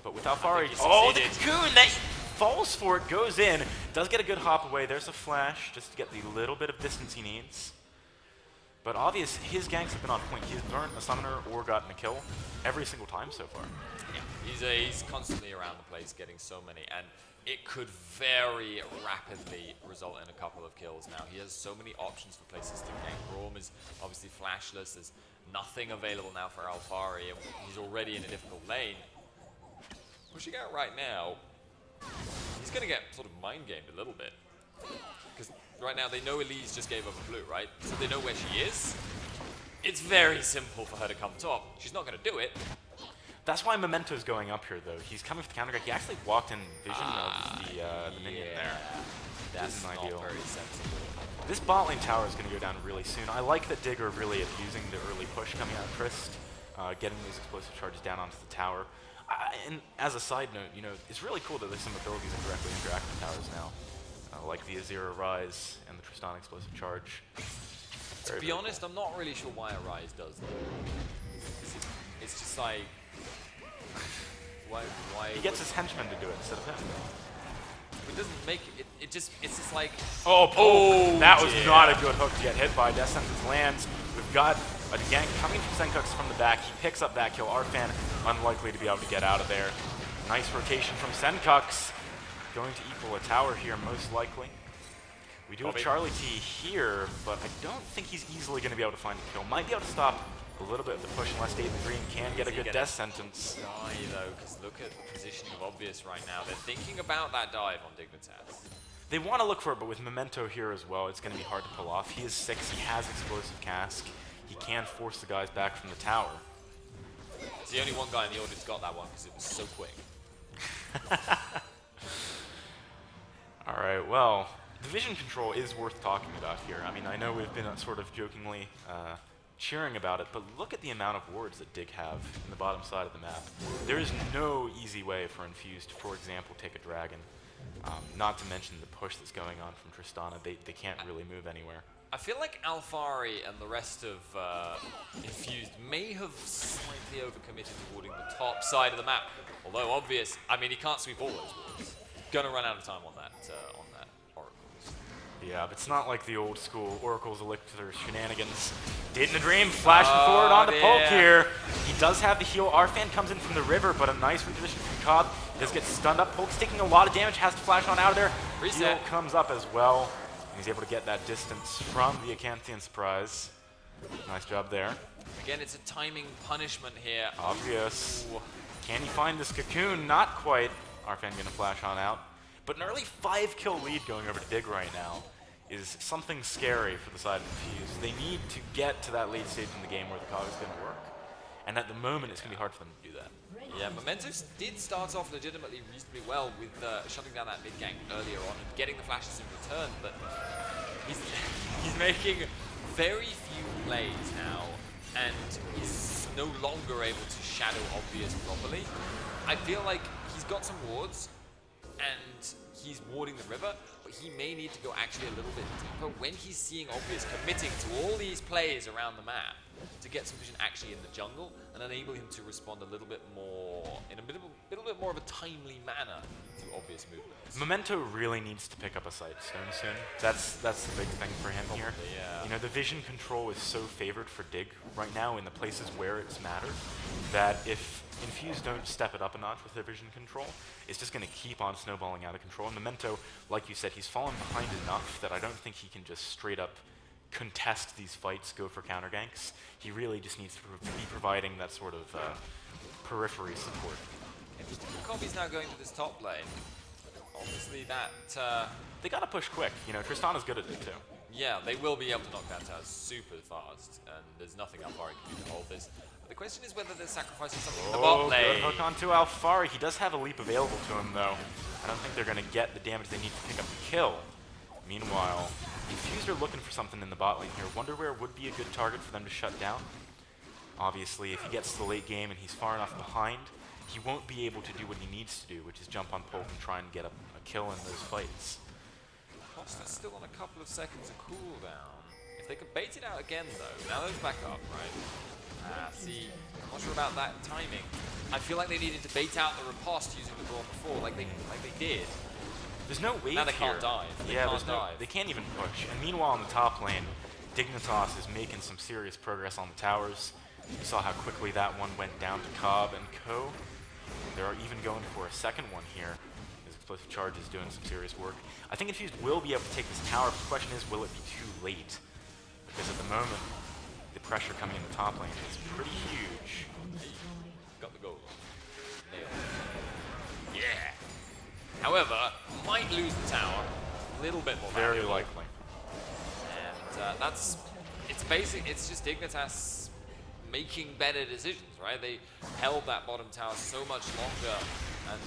but with Alfari, oh, the cocoon that falls for it, goes in, does get a good hop away. There's a flash just to get the little bit of distance he needs. But Obvious, his ganks have been on point. He's burnt a summoner or gotten a kill every single time so far. Yeah, he's constantly around the place getting so many, and it could very rapidly result in a couple of kills now. He has so many options for places to gank. Braum is obviously flashless. There's nothing available now for Alfari, and he's already in a difficult lane. Pushing out right now, he's going to get sort of mind gamed a little bit. Because right now they know Elise just gave over blue, right? So they know where she is. It's very simple for her to come top. She's not going to do it. That's why Memento's going up here, though. He's coming for the counter. He actually walked in vision of the minion there. That's not ideal. very sensible. This bot lane tower is going to go down really soon. I like that Digger really abusing the early push coming out of Trist, getting those explosive charges down onto the tower. And as a side note, you know, it's really cool that there's some abilities that directly interact with towers now, like the Azira Rise and the Tristan explosive charge. To be honest, I'm not really sure why a Rise does that. It's just like, why? He gets his henchmen to do it instead of him. It doesn't make it. It's just like. Oh, that was not a good hook to get hit by. Death Sentence lands. We've got a gank coming from Senkux from the back. He picks up that kill. Arfan unlikely to be able to get out of there. Nice rotation from Senkux. Going to equal a tower here, most likely. We do have Charlie T here, but I don't think he's easily going to be able to find a kill. Might be able to stop a little bit of the push unless David Green can get a good death sentence. Die though, because look at the positioning of Obvious right now. They're thinking about that dive on Dignitas. They want to look for it, but with Memento here as well, it's going to be hard to pull off. He is 6, he has explosive cask. He can force the guys back from the tower. It's the only one guy in the audience got that one because it was so quick. All right, well, division control is worth talking about here. I mean, I know we've been sort of jokingly cheering about it, but look at the amount of wards that Dig have in the bottom side of the map. There is no easy way for Infused to, for example, take a dragon. Not to mention the push that's going on from Tristana. They can't really move anywhere. I feel like Alfari and the rest of Infused may have slightly overcommitted to warding the top side of the map. Although Obvious, I mean, he can't sweep all those wards. Gonna run out of time on that Oracles. Yeah, but it's not like the old school Oracles Elixir shenanigans. Did in a dream, flashing forward onto Polk here. He does have the heal. Arfan comes in from the river, but a nice reposition from Cobb. Does get stunned up. Polk's taking a lot of damage, has to flash on out of there. Heal comes up as well. He's able to get that distance from the Acanthian surprise. Nice job there. Again, it's a timing punishment here. Obvious. Ooh. Can he find this cocoon? Not quite. Arfan gonna flash on out. But an early 5-kill lead going over to Dig right now is something scary for the side of Infused. They need to get to that late stage in the game where the cog is gonna work. And at the moment, it's gonna be hard for them to do that. Yeah, Memento did start off legitimately reasonably well with shutting down that mid gank earlier on and getting the flashes in return, but he's making very few plays now, and he's no longer able to shadow Obvious properly. I feel like he's got some wards, and he's warding the river, but he may need to go actually a little bit deeper when he's seeing Obvious committing to all these plays around the map to get some vision actually in the jungle and enable him to respond a little bit more, in a little bit more of a timely manner to Obvious movements. Memento really needs to pick up a Sightstone soon. That's the big thing for him here. Yeah. You know, the vision control is so favored for Dig right now in the places where it's mattered that if Infused don't step it up a notch with their vision control, it's just going to keep on snowballing out of control. And Memento, like you said, he's fallen behind enough that I don't think he can just straight up contest these fights, go for counter ganks. He really just needs to be providing that sort of periphery support. Interesting. Kobe's now going to this top lane. Obviously that... they got to push quick. You know, Tristana's good at it too. Yeah, they will be able to knock down towers super fast, and there's nothing Alfari can do to hold this. But the question is whether they're sacrificing something in the bot lane. Good hook onto Alfari. He does have a leap available to him, though. I don't think they're going to get the damage they need to pick up the kill. Meanwhile, Infused are looking for something in the bot lane here. Wonderware would be a good target for them to shut down. Obviously, if he gets to the late game and he's far enough behind, he won't be able to do what he needs to do, which is jump on Polk and try and get a kill in those fights. Costa's still on a couple of seconds of cooldown. If they could bait it out again, though, now those back up, right? See, I'm not sure about that timing. I feel like they needed to bait out the riposte using the brawl before, like they did. There's no wave now they here. can't dive. They can't even push. And meanwhile, in the top lane, Dignitas is making some serious progress on the towers. You saw how quickly that one went down to Cobb and Co. They're even going for a second one here. His explosive charge is doing some serious work. I think Infused will be able to take this tower. The question is, will it be too late? Because at the moment, the pressure coming in the top lane is pretty huge. Got the goal. Nailed it. Yeah. However, might lose the tower. A little bit more Very valuable. likely. And it's just Dignitas making better decisions, right? They held that bottom tower so much longer, and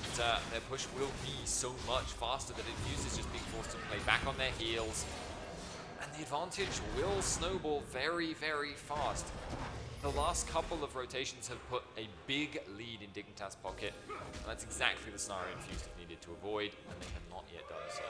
their push will be so much faster that Infused is just being forced to play back on their heels. And the advantage will snowball very, very fast. The last couple of rotations have put a big lead in Dignitas' pocket, and that's exactly the scenario Infused have needed to avoid, and they have not yet done so.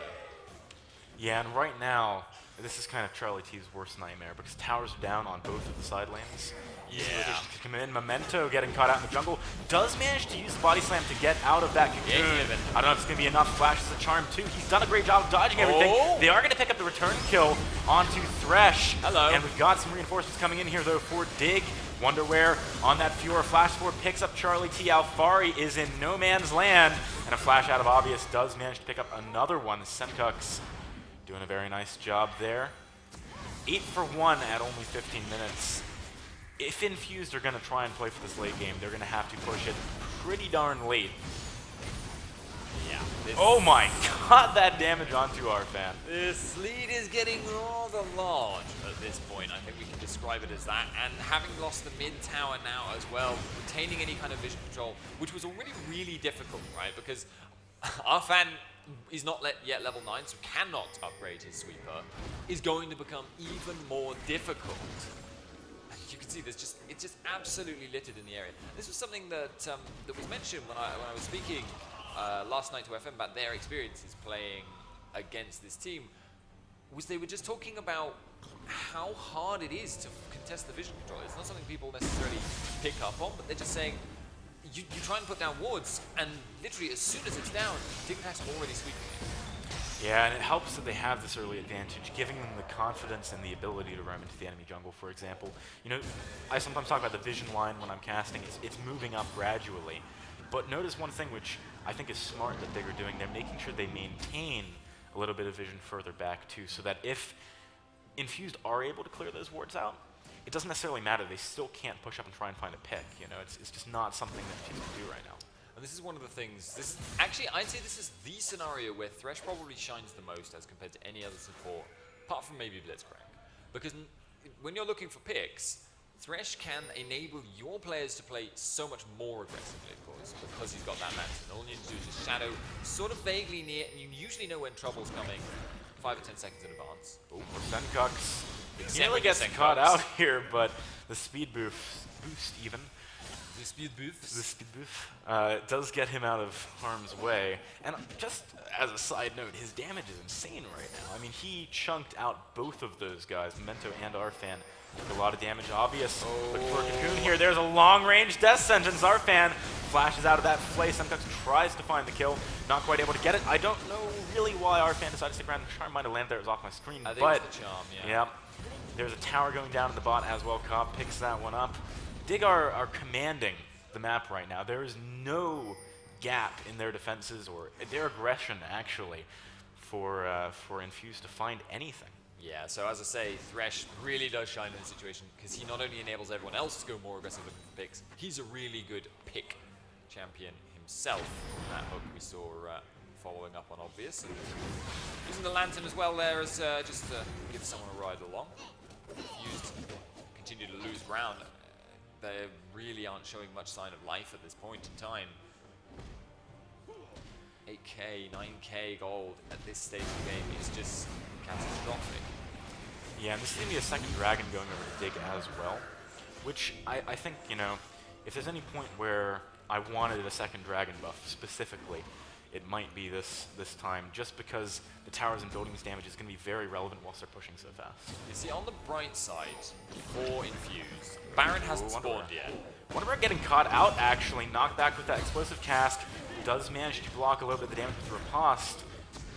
Yeah, and right now, this is kind of Charlie T's worst nightmare, because towers are down on both of the side lanes. Yeah. Come in. Memento getting caught out in the jungle. Does manage to use the body slam to get out of that cocoon. Yeah, I don't know if it's going to be enough. Flashes a charm too. He's done a great job of dodging everything. They are going to pick up the return kill onto Thresh. Hello. And we've got some reinforcements coming in here though for Dig. Wonderware on that Fiora flash forward picks up Charlie T. Alfari is in no man's land. And a flash out of Obvious does manage to pick up another one. Semcux doing a very nice job there. 8 for 1 at only 15 minutes. If Infused are going to try and play for this late game, they're going to have to push it pretty darn late. Yeah. Oh my god, that damage onto our fan. This lead is getting rather large at this point. I think we can describe it as that. And having lost the mid tower now as well, retaining any kind of vision control, which was already really difficult, right? Because our fan is not yet level 9, so cannot upgrade his sweeper, is going to become even more difficult. You can see it's just absolutely littered in the area. This was something that that was mentioned when I was speaking last night to FM about their experiences playing against this team. Was they were just talking about how hard it is to contest the vision control. It's not something people necessarily pick up on, but they're just saying you try and put down wards, and literally as soon as it's down, Dignitas already sweeping it. Yeah, and it helps that they have this early advantage, giving them the confidence and the ability to roam into the enemy jungle, for example. You know, I sometimes talk about the vision line when I'm casting. It's moving up gradually. But notice one thing which I think is smart that Dig are doing. They're making sure they maintain a little bit of vision further back, too, so that if Infused are able to clear those wards out, it doesn't necessarily matter. They still can't push up and try and find a pick. You know, it's just not something that Infused can do right now. And this is one of the things, actually I'd say this is the scenario where Thresh probably shines the most as compared to any other support, apart from maybe Blitzcrank. Because when you're looking for picks, Thresh can enable your players to play so much more aggressively, of course, because he's got that lantern. All you need to do is just shadow sort of vaguely near, and you usually know when trouble's coming 5 or 10 seconds in advance. Oh, Semcux nearly gets caught out here, but the speed boost even The speed booth. The speed booth does get him out of harm's way. And just as a side note, his damage is insane right now. I mean, he chunked out both of those guys, Memento and Arfan. Took a lot of damage, obvious. Looking for a cocoon here. There's a long-range death sentence. Arfan flashes out of that place. Semkux tries to find the kill. Not quite able to get it. I don't know really why Arfan decided to stick around. Charm might have landed there. It was off my screen. I think but it's the charm, yeah. Yeah. There's a tower going down in the bot as well. Cobb picks that one up. Dig are commanding the map right now. There is no gap in their defenses or their aggression, actually, for Infused to find anything. Yeah, so as I say, Thresh really does shine in this situation because he not only enables everyone else to go more aggressive looking for picks, he's a really good pick champion himself. That hook we saw following up on obvious. And using the lantern as well there as just to give someone a ride along. Infused continue to lose ground. They really aren't showing much sign of life at this point in time. 8k, 9k gold at this stage of the game is just catastrophic. Yeah, and this is going to be a second dragon going over to Dig as well, which I think, you know, if there's any point where I wanted a second dragon buff specifically, it might be this time, just because the towers and buildings damage is going to be very relevant whilst they're pushing so fast. You see, on the bright side, for Infused, Baron hasn't spawned yet. Wonderbar getting caught out, actually, knocked back with that explosive cask, does manage to block a little bit of the damage with Riposte.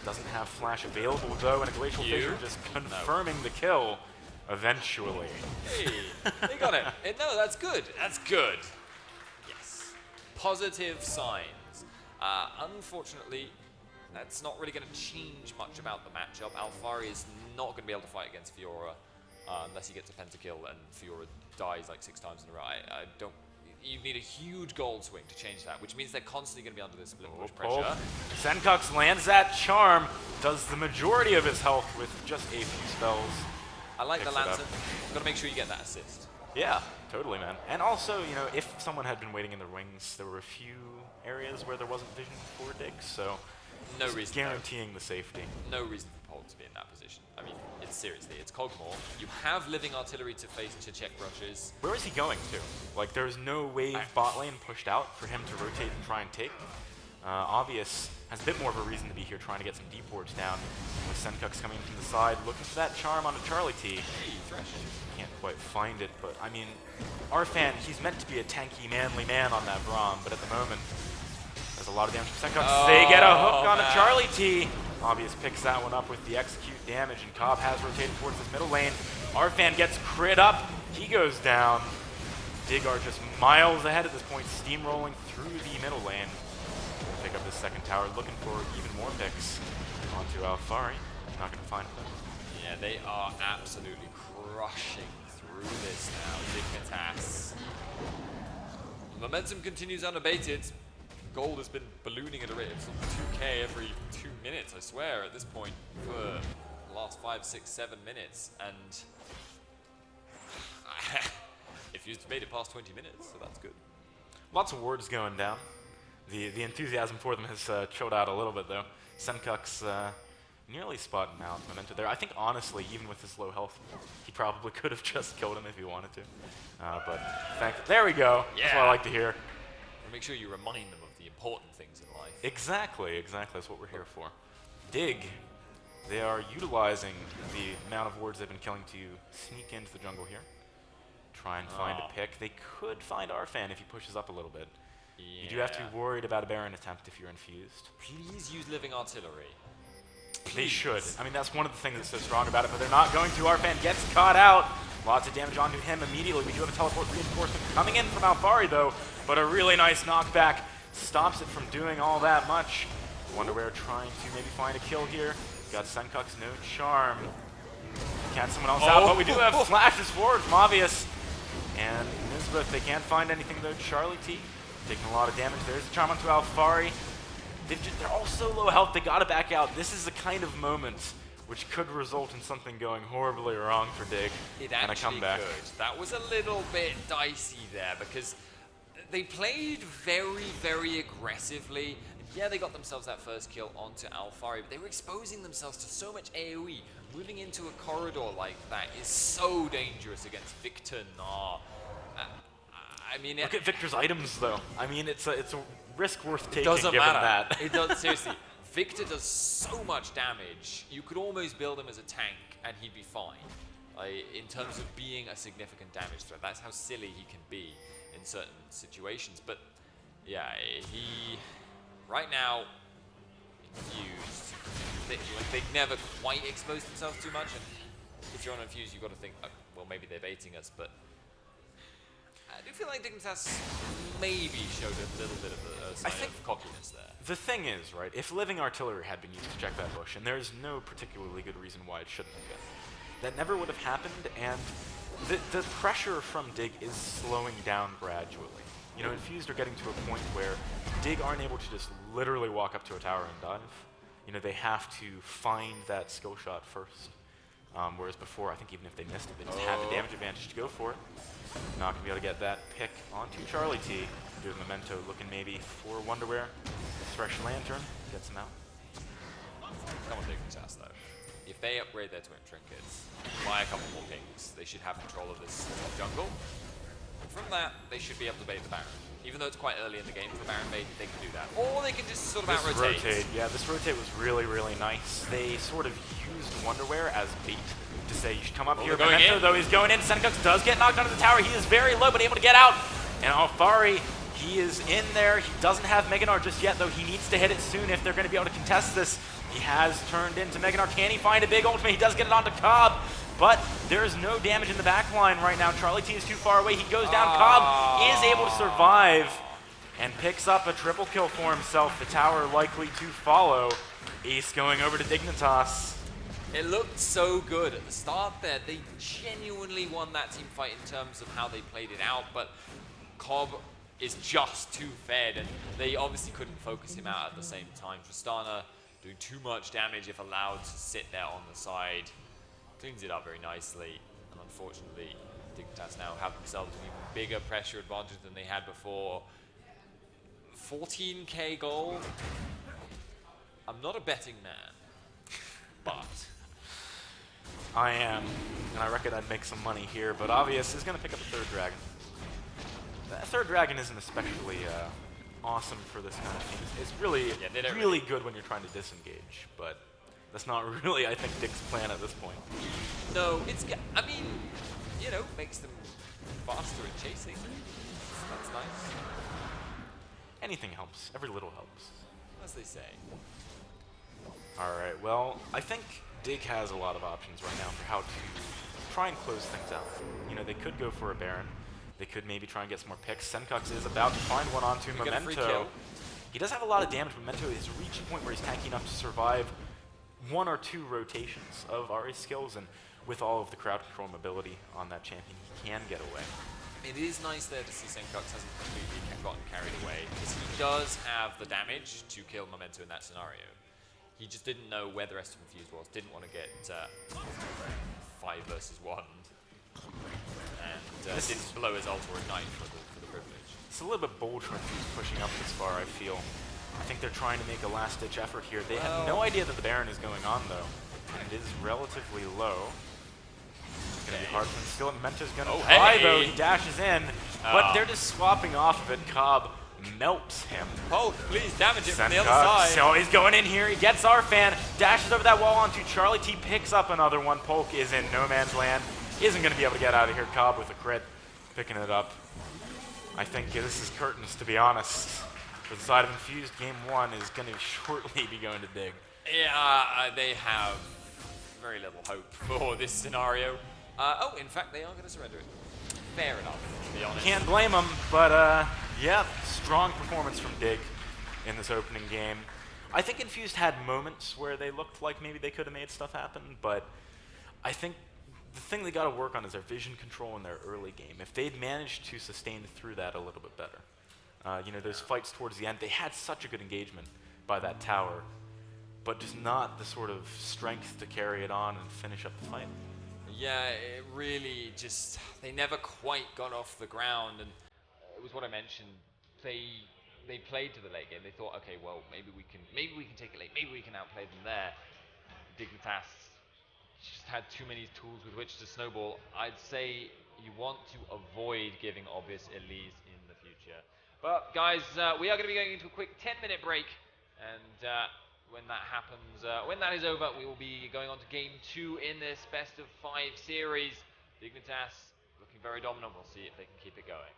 Doesn't have flash available though, and a Glacial Fissure just confirming the kill eventually. Hey, they got it. No, that's good. That's good. Yes. Positive signs. Unfortunately, that's not really going to change much about the matchup. Alphari is not going to be able to fight against Fiora unless he gets a pentakill and Fiora dies like 6 times in a row. I don't. You need a huge gold swing to change that, which means they're constantly going to be under this split push pressure. Semkux lands that charm, does the majority of his health with just a few spells. I like the lantern. You've got to make sure you get that assist. Yeah, totally, man. And also, you know, if someone had been waiting in the wings, there were a few areas where there wasn't vision for Dig, so no reason guaranteeing the safety. No reason for Pole to be in that position. I mean, it's Cogmore. You have living artillery to face to check rushes. Where is he going to? Like, there's no wave bot lane pushed out for him to rotate and try and take. Obvious has a bit more of a reason to be here, trying to get some deep wards down. With Semkux coming from the side, looking for that charm on a Charlie T. Can't quite find it, but I mean, Arfan, he's meant to be a tanky, manly man on that Braum, but at the moment, there's a lot of damage from Semkux. They get a hook on a Charlie T. Obvious picks that one up with the execute damage, and Cobb has rotated towards this middle lane. Arfan gets crit up, he goes down. Dig are just miles ahead at this point, steamrolling through the middle lane. Pick up this second tower, looking for even more picks onto Alphari. Not going to find them. Yeah, they are absolutely crushing through this now. Dignitas. Momentum continues unabated. Gold has been ballooning at a rate of 2k every 2 minutes, I swear, at this point for the last 5, 6, 7 minutes. And if you've made it past 20 minutes, so that's good. Lots of wards going down. The enthusiasm for them has chilled out a little bit, though. Semkux nearly spotting out Memento there. I think, honestly, even with his low health, he probably could have just killed him if he wanted to. But there we go. Yeah. That's what I like to hear. Make sure you remind them of the important things in life. Exactly. That's what we're here for. Dig, they are utilizing the amount of wards they've been killing to sneak into the jungle here. Try and find a pick. They could find Arfan if he pushes up a little bit. Yeah. You do have to be worried about a Baron attempt if you're infused. Please use living artillery. Please. They should. I mean, that's one of the things that's so strong about it, but they're not going to. Arfan gets caught out. Lots of damage onto him immediately. We do have a teleport reinforcement coming in from Alphari, though, but a really nice knockback stops it from doing all that much. Wonderware trying to maybe find a kill here. Got Semkux, no charm. Can't someone else out, but we do have flashes forward from Obvious. And Nisbeth, they can't find anything, though. Charlie T taking a lot of damage. There's a charm onto Alphari. They're all so low health, they gotta back out. This is the kind of moment which could result in something going horribly wrong for Dig. It actually could. That was a little bit dicey there because they played very, very aggressively. Yeah, they got themselves that first kill onto Alphari, but they were exposing themselves to so much AoE. Moving into a corridor like that is so dangerous against Victor Gnar. I mean, look at Victor's items, though. I mean, it's a risk worth taking. It doesn't given matter. that. It does seriously. Victor does so much damage. You could almost build him as a tank, and he'd be fine. In terms of being a significant damage threat, that's how silly he can be in certain situations. But yeah, he right now Infused. They've never quite exposed themselves too much, and if you're on Infused, you've got to think, well, maybe they're baiting us, but I do feel like Dignitas maybe showed a little bit of a sign of cockiness there. The thing is, right, if living artillery had been used to check that bush, and there's no particularly good reason why it shouldn't have been, that never would have happened, and the pressure from Dig is slowing down gradually. You know, Infused are getting to a point where Dig aren't able to just literally walk up to a tower and dive. You know, they have to find that skill shot first. Whereas before, I think even if they missed it, they just had the damage advantage to go for it. Not going to be able to get that pick onto Charlie T. Do the Memento looking maybe for Wonderwear. Thresh Lantern gets him out. Come on, Dignitas, though. If they upgrade their Twin Trinkets, buy a couple more pings, they should have control of this jungle. And from that, they should be able to bait the Baron. Even though it's quite early in the game for Baron bait, they can do that. Or they can just sort of out-rotate. Yeah, this rotate was really, really nice. They sort of used Wonderwear as bait to say, you should come up here. Memento, though, he's going in. Senkux does get knocked onto the tower. He is very low, but able to get out. And Alfari, he is in there. He doesn't have Meganar just yet, though. He needs to hit it soon if they're going to be able to contest this. He has turned into Meganar. Can he find a big ultimate? He does get it onto Cobb, but there's no damage in the back line right now. Charlie T is too far away. He goes down. Cobb is able to survive and picks up a triple kill for himself. The tower likely to follow. Ace going over to Dignitas. It looked so good at the start there. They genuinely won that team fight in terms of how they played it out, but Cobb is just too fed, and they obviously couldn't focus him out at the same time. Tristana doing too much damage if allowed to sit there on the side. Cleans it up very nicely, and unfortunately, Dignitas now have themselves an even bigger pressure advantage than they had before. 14k gold. I'm not a betting man, but I am, and I reckon I'd make some money here, but Obvious is going to pick up a third dragon. That third dragon isn't especially awesome for this kind of team. It's really, really good when you're trying to disengage, but that's not really, I think, Dig's plan at this point. No, I mean, you know, makes them faster at chasing. That's nice. Anything helps. Every little helps. As they say. Alright, well, I think Dig has a lot of options right now for how to try and close things out. You know, they could go for a Baron. They could maybe try and get some more picks. Senkux is about to find one onto Memento. He does have a lot of damage. Memento has reached a point where he's tanky enough to survive 1 or 2 rotations of Ahri's skills, and with all of the crowd control mobility on that champion, he can get away. It is nice there to see Senkux hasn't completely gotten carried away, because he does have the damage to kill Memento in that scenario. He just didn't know where the rest of Infused was, didn't want to get 5 versus 1. And didn't blow his ult or ignite for the privilege. It's a little bit bold for Infused pushing up this far, I feel. I think they're trying to make a last-ditch effort here. They have no idea that the Baron is going on, though. And it is relatively low. It's going to be hard for him. Still, Memento's going to try, though. He dashes in, but they're just swapping off of it. Cobb melts him. Oh, please damage it from the other side. So he's going in here. He gets our fan, dashes over that wall onto Charlie T, picks up another one. Polk is in no man's land. Isn't going to be able to get out of here. Cobb with a crit, picking it up. I think this is curtains, to be honest. For the side of Infused, game 1 is going to shortly be going to Dig. Yeah, they have very little hope for this scenario. In fact, they are going to surrender it. Fair enough, to be honest. Can't blame them, but yeah, strong performance from Dig in this opening game. I think Infused had moments where they looked like maybe they could have made stuff happen, but I think the thing they got to work on is their vision control in their early game. If they'd managed to sustain through that a little bit better. You know, those fights towards the end, they had such a good engagement by that tower, but just not the sort of strength to carry it on and finish up the fight. Yeah, it really just, they never quite got off the ground, and it was what I mentioned. They played to the late game. They thought, okay, well, maybe we can take it late. Maybe we can outplay them there. Dignitas just had too many tools with which to snowball. I'd say you want to avoid giving obvious elites in the future. But guys, we are going to be going into a quick 10-minute break, and when that happens, when that is over, we will be going on to game 2 in this best of 5 series. Dignitas looking very dominant. We'll see if they can keep it going.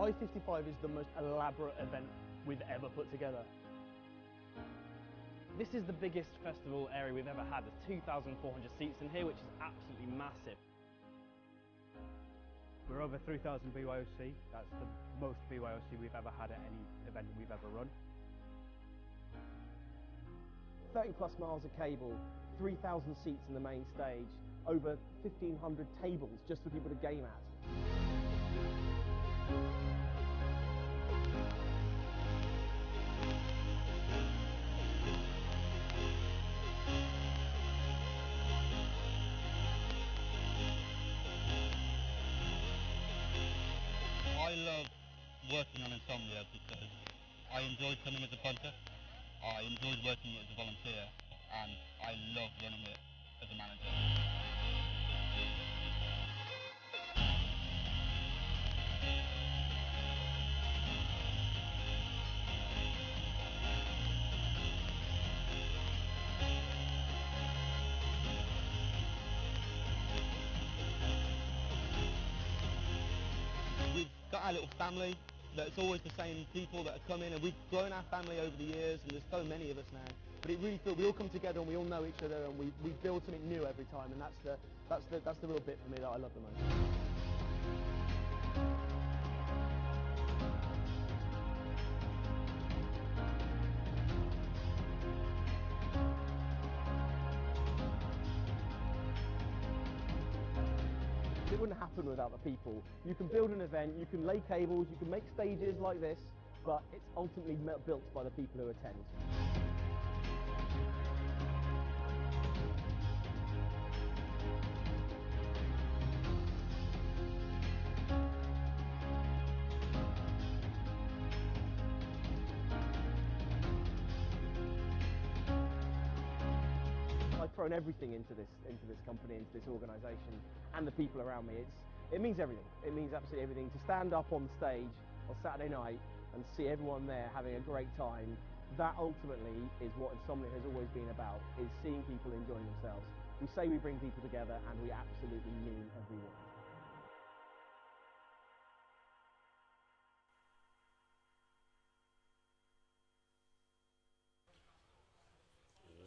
I-55 is the most elaborate event we've ever put together. This is the biggest festival area we've ever had. There's 2,400 seats in here, which is absolutely massive. We're over 3,000 BYOC. That's the most BYOC we've ever had at any event we've ever run. 30 plus miles of cable, 3,000 seats in the main stage, over 1,500 tables just for people to game at. I love working on Insomnia because I enjoyed coming as a punter, I enjoyed working as a volunteer, and I love running it as a manager. We've got our little family that's always the same people that are coming, and we've grown our family over the years, and there's so many of us now. But it really feels we all come together and we all know each other, and we build something new every time, and that's the real bit for me that I love the most. It wouldn't happen without the people. You can build an event, you can lay cables, you can make stages like this, but it's ultimately built by the people who attend. I've thrown everything into this company, into this organisation, and the people around me. It means everything. It means absolutely everything. To stand up on stage on Saturday night and see everyone there having a great time, that ultimately is what Insomnia has always been about, is seeing people enjoying themselves. We say we bring people together, and we absolutely mean every word.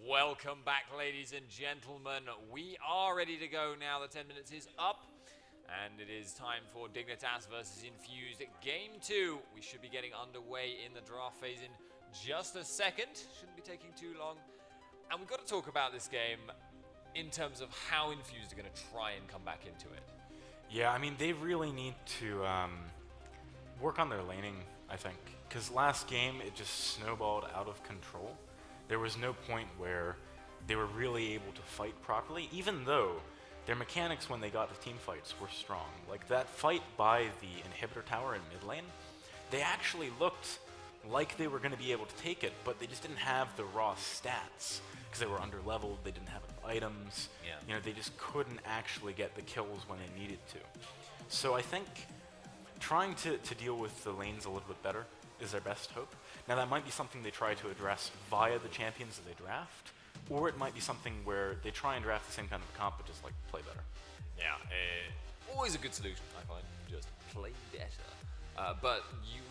Welcome back, ladies and gentlemen. We are ready to go now. The 10 minutes is up, and it is time for Dignitas versus Infused Game 2. We should be getting underway in the draft phase in just a second. Shouldn't be taking too long. And we've got to talk about this game in terms of how Infused are going to try and come back into it. Yeah, I mean, they really need to work on their laning, I think. Because last game, it just snowballed out of control. There was no point where they were really able to fight properly, even though their mechanics when they got to team fights were strong. Like that fight by the inhibitor tower in mid lane, they actually looked like they were going to be able to take it, but they just didn't have the raw stats because they were under-leveled, they didn't have items, you know, they just couldn't actually get the kills when they needed to. So I think trying to deal with the lanes a little bit better is their best hope. Now that might be something they try to address via the champions that they draft, or it might be something where they try and draft the same kind of comp but just like play better. Yeah, always a good solution, I find. Just play better. But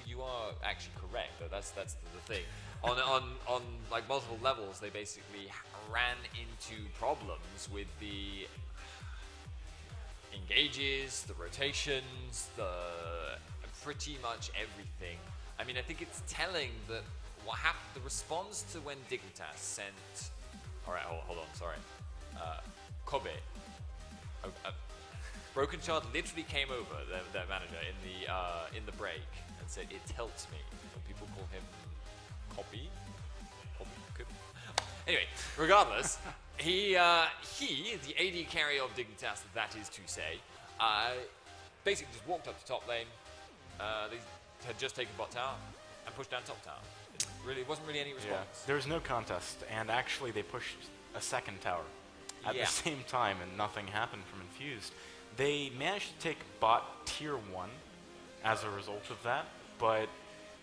you are actually correct, though. That's the thing. On like multiple levels, they basically ran into problems with the engages, the rotations, pretty much everything. I mean, I think it's telling that what happened, the response to when Dignitas sent, alright, hold on, sorry, Kobe, Broken Shard literally came over, their manager, in the break and said, "It helps me." When people call him Kobe. Anyway, regardless, he, the AD carrier of Dignitas, that is to say, basically just walked up to top lane. They had just taken bot tower and pushed down top tower. It wasn't really any response. Yeah, there was no contest, and actually they pushed a second tower at the same time, and nothing happened from Infused. They managed to take bot tier 1 as a result of that, but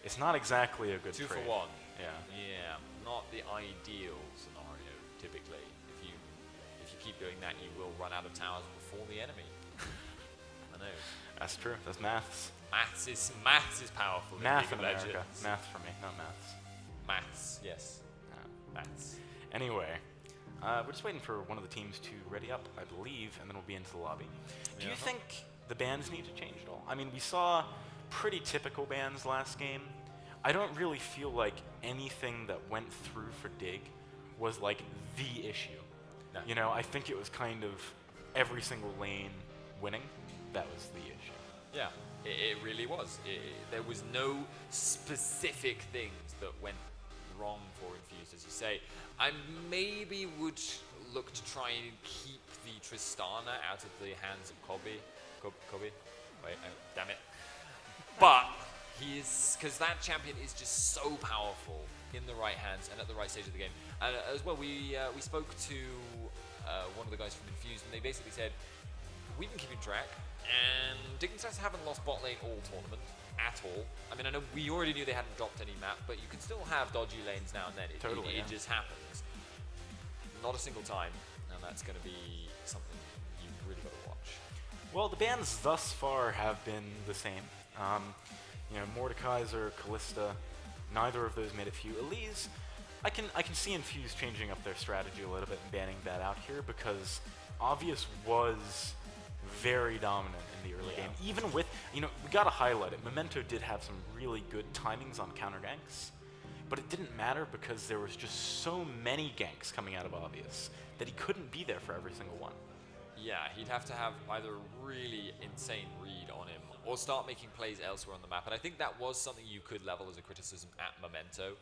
it's not exactly a good trade. 2 for 1. Yeah. Yeah, not the ideal scenario, typically. If you keep doing that, you will run out of towers before the enemy. I know. That's true. That's maths. Maths is powerful. Math in America. Math for me, not maths. Maths, yes. That's... Anyway, we're just waiting for one of the teams to ready up, I believe, and then we'll be into the lobby. Do you think the bans need to change at all? I mean, we saw pretty typical bans last game. I don't really feel like anything that went through for Dig was like the issue. No. You know, I think it was kind of every single lane winning. That was the issue. Yeah, it really was. There was no specific things that went wrong for Infused, as you say. I maybe would look to try and keep the Tristana out of the hands of Kobe. Wait, damn it. But he is, because that champion is just so powerful in the right hands and at the right stage of the game. And as well, we spoke to one of the guys from Infused, and they basically said, we've been keeping track, and Dignitas haven't lost bot lane all tournament at all. I mean, I know we already knew they hadn't dropped any map, but you can still have dodgy lanes now and then. It just happens. Not a single time, and that's going to be something you've really got to watch. Well, the bans thus far have been the same. You know, Mordekaiser, Callista, neither of those made it few. Elise, I can see Infused changing up their strategy a little bit and banning that out here, because Obvious was very dominant in the early game. Even with, you know, we gotta highlight it, Memento did have some really good timings on counter ganks, but it didn't matter because there was just so many ganks coming out of Obvious that he couldn't be there for every single one. Yeah, he'd have to have either a really insane read on him or start making plays elsewhere on the map. And I think that was something you could level as a criticism at Memento,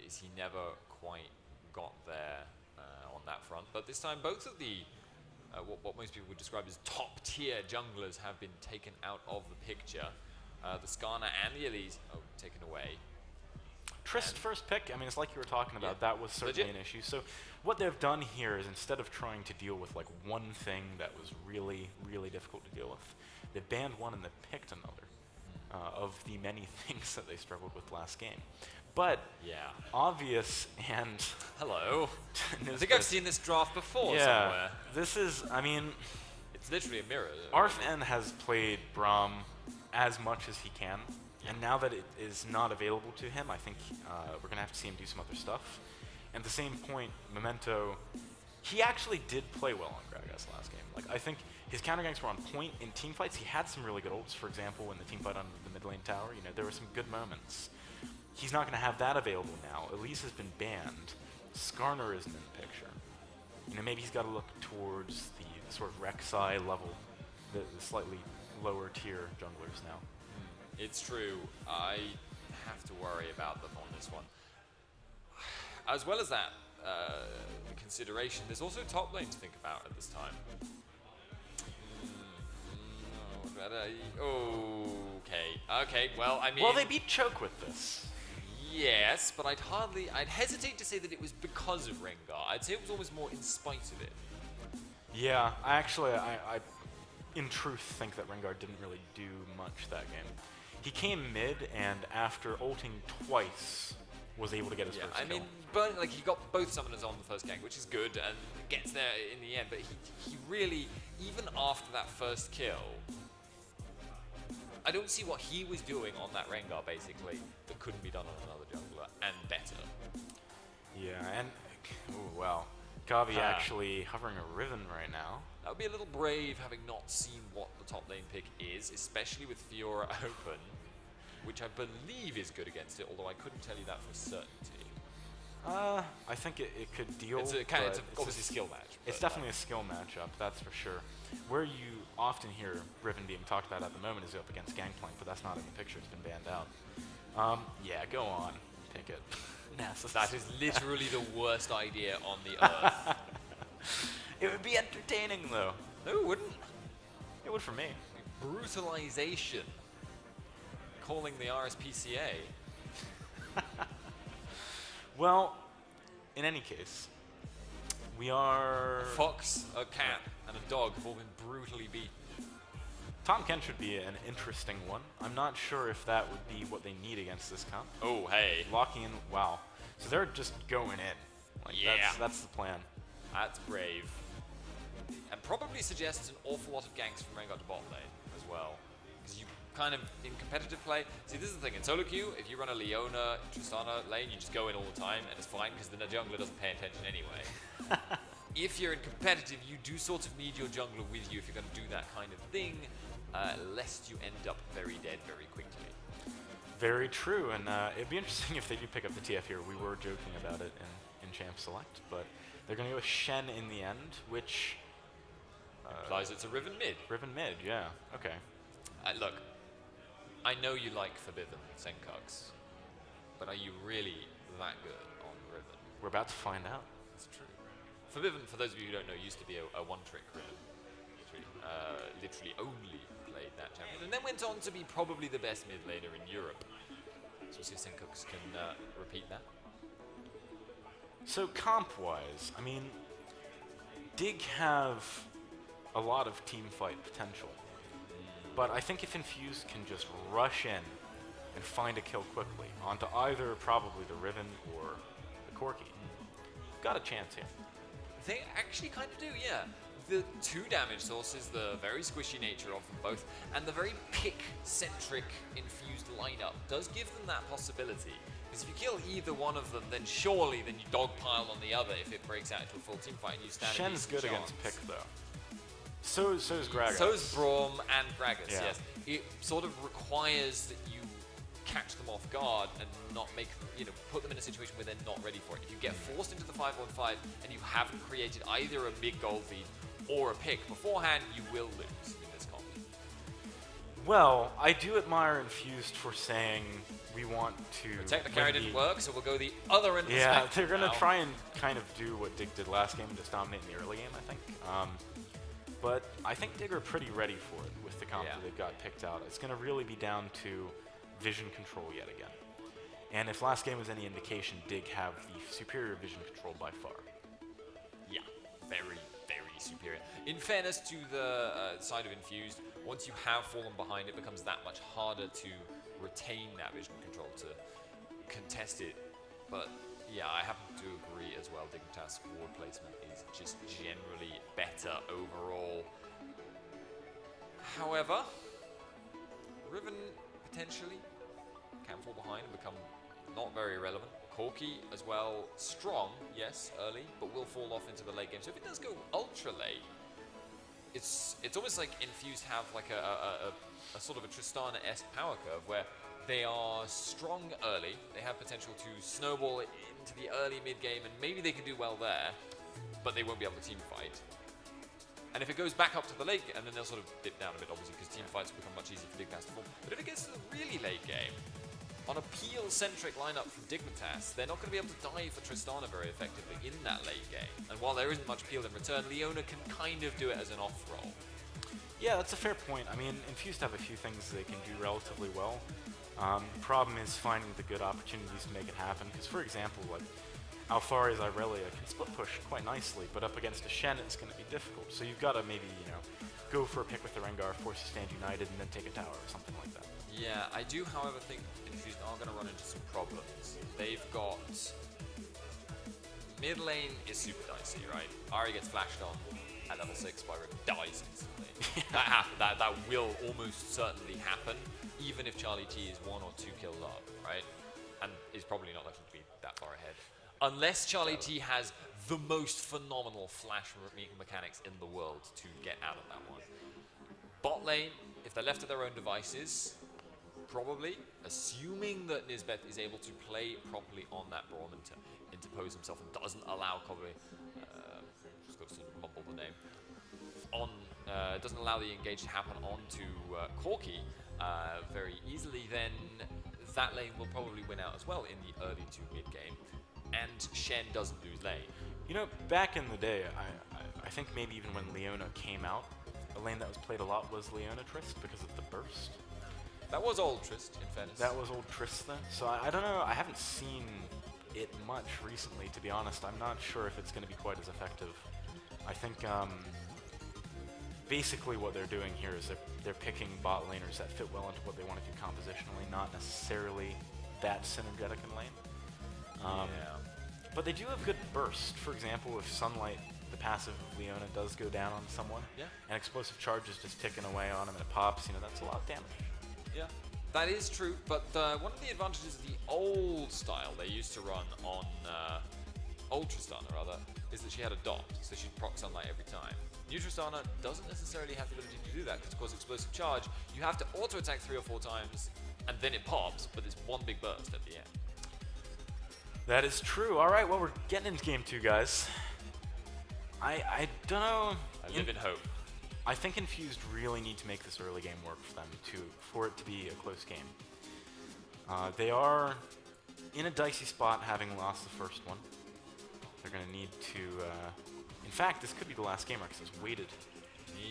is he never quite got there on that front. But this time, both of the, what most people would describe as top-tier junglers have been taken out of the picture. The Skarner and the Elise, taken away. Trist first pick, I mean, it's like you were talking about, that was certainly an issue. So what they've done here is, instead of trying to deal with like one thing that was really, really difficult to deal with, they've banned one and they've picked another of the many things that they struggled with last game. But Obvious and hello, I think I've seen this draft before somewhere. This is, I mean, it's literally a mirror. Arfn has played Braum as much as he can. And now that it is not available to him, I think we're going to have to see him do some other stuff. And at the same point, Memento, he actually did play well on Gragas last game. Like, I think his counter ganks were on point in team fights. He had some really good ults, for example, in the team fight on the mid lane tower. You know, there were some good moments. He's not going to have that available now. Elise has been banned. Skarner isn't in the picture. You know, maybe he's got to look towards the sort of Rek'Sai level, the slightly lower tier junglers now. It's true. I have to worry about them on this one. As well as that consideration, there's also top lane to think about at this time. Okay, well, I mean... Well, they beat Choke with this. Yes, but I'd hesitate to say that it was because of Rengar. I'd say it was almost more in spite of it. Yeah, I in truth think that Rengar didn't really do much that game. He came mid, and after ulting twice, was able to get his first kill. I mean, but like, he got both summoners on the first gank, which is good, and gets there in the end, but he really, even after that first kill, I don't see what he was doing on that Rengar, basically, that couldn't be done on another jungler, and better. Yeah, and, ooh, wow. Kavi actually hovering a Riven right now. That would be a little brave, having not seen what the top lane pick is, especially with Fiora open, which I believe is good against it, although I couldn't tell you that for certainty. I think it could deal. It's obviously a skill match. It's definitely a skill matchup, that's for sure. Where you often hear Riven being talked about at the moment is up against Gangplank, but that's not in the picture, it's been banned out. Yeah, go on, pick it. That is literally the worst idea on the earth. It would be entertaining, though. No, it wouldn't. It would for me. Brutalization. Calling the RSPCA. Well, in any case, we are... A fox, a cat, and a dog have all been brutally beaten. Tom Kent should be an interesting one. I'm not sure if that would be what they need against this comp. Oh, hey. Locking in, wow. So they're just going in. Like, that's the plan. That's brave. And probably suggests an awful lot of ganks from Rengar to bot lane as well. Because you kind of in competitive play. See, this is the thing. In solo queue, if you run a Leona, Tristana lane, you just go in all the time, and it's fine because the jungler doesn't pay attention anyway. If you're in competitive, you do sort of need your jungler with you if you're going to do that kind of thing, lest you end up very dead very quickly. Very true, and it'd be interesting if they do pick up the TF here. We were joking about it in Champ Select, but they're going to go with Shen in the end, which... implies it's a Riven mid. Riven mid, yeah, okay. Look, I know you like Forbidden Senkux, but are you really that good on Riven? We're about to find out. That's true. Forbidden, for those of you who don't know, used to be a one-trick Riven. Literally only played that champion, and then went on to be probably the best mid laner in Europe. So we'll see if Senkux can repeat that. So comp-wise, I mean, Dig have a lot of team fight potential. But I think if Infused can just rush in and find a kill quickly onto either probably the Riven or the Corki, got a chance here. They actually kind of do, yeah. The 2 damage sources, the very squishy nature of them both, and the very pick-centric Infused lineup does give them that possibility. Because if you kill either one of them, then surely then you dogpile on the other if it breaks out into a full team fight and you stand a Shen's good chance. against pick, though. So is Gragas. So is Braum and Gragas, Yeah. yes. It sort of requires that you catch them off guard and not make, put them in a situation where they're not ready for it. If you get forced into the 5-on-5 and you haven't created either a big gold lead or a pick beforehand, you will lose in this comp. Well, I do admire Infused for saying we want to... Protect the carry didn't work, so we'll go the other end of the Yeah, spectrum they're going to now. try and kind of do what Dig did last game and just dominate in the early game, I think. But I think Dig are pretty ready for it with the comp that they've got picked out. It's going to really be down to vision control yet again. And if last game was any indication, Dig have the superior vision control by far. Yeah, very, very superior. In fairness to the side of Infused, once you have fallen behind, it becomes that much harder to retain that vision control, to contest it. But yeah, I happen to agree as well. Dignitas ward placement is just generally better overall. However, Riven potentially can fall behind and become not very relevant. Corki as well, strong, yes, early, but will fall off into the late game. So if it does go ultra late, it's almost like Infused have like a sort of a Tristana-esque power curve where they are strong early, they have potential to snowball into the early mid-game, and maybe they can do well there, but they won't be able to team fight. And if it goes back up to the late, and then they'll sort of dip down a bit, obviously, because team fights become much easier for Dignitas to form. But if it gets to the really late game, on a peel-centric lineup from Dignitas, they're not going to be able to dive for Tristana very effectively in that late game. And while there isn't much peel in return, Leona can kind of do it as an off-roll. Yeah, that's a fair point. I mean, Infused have a few things they can do relatively well. The problem is finding the good opportunities to make it happen. Because, for example, like Alphari's Irelia can split push quite nicely, but up against a Shen, it's going to be difficult. So you've got to maybe, go for a pick with the Rengar, force to stand united, and then take a tower or something like that. Yeah, I do, however, think Infused are going to run into some problems. They've got... Mid lane is super dicey, right? Ahri gets flashed on at level 6 by Riven, dies instantly. that will almost certainly happen, even if Charlie T is 1 or 2 kills up, right? And is probably not likely to be that far ahead. Unless Charlie T has the most phenomenal flash mechanics in the world to get out of that one. Bot lane, if they're left to their own devices, probably, assuming that Nisbet is able to play properly on that Braum and to interpose himself and doesn't allow Kobe, just got to mumble the name, doesn't allow the engage to happen onto Corki very easily, then that lane will probably win out as well in the early to mid game, and Shen doesn't lose lane. Back in the day, I think maybe even when Leona came out, a lane that was played a lot was Leona Trist because of the burst. That was old Trist, in fairness. That was old Trist then. So I don't know, I haven't seen it much recently, to be honest. I'm not sure if it's going to be quite as effective. I think basically what they're doing here is they're picking bot laners that fit well into what they want to do compositionally, not necessarily that synergetic in lane. But they do have good burst. For example, if Sunlight, the passive of Leona, does go down on someone, and explosive charge is just ticking away on him and it pops, that's a lot of damage. Yeah, that is true, but one of the advantages of the old style they used to run on old Tristana, rather, is that she had a dot, so she'd proc Sunlight every time. New Tristana doesn't necessarily have the ability to do that, because to cause explosive charge, you have to auto-attack 3 or 4 times, and then it pops, but it's one big burst at the end. That is true. All right, well, we're getting into game 2, guys. I don't know. I live in hope. I think Infused really need to make this early game work for them for it to be a close game. They are in a dicey spot, having lost the first one. They're going to need to... in fact, this could be the last game, because it's weighted.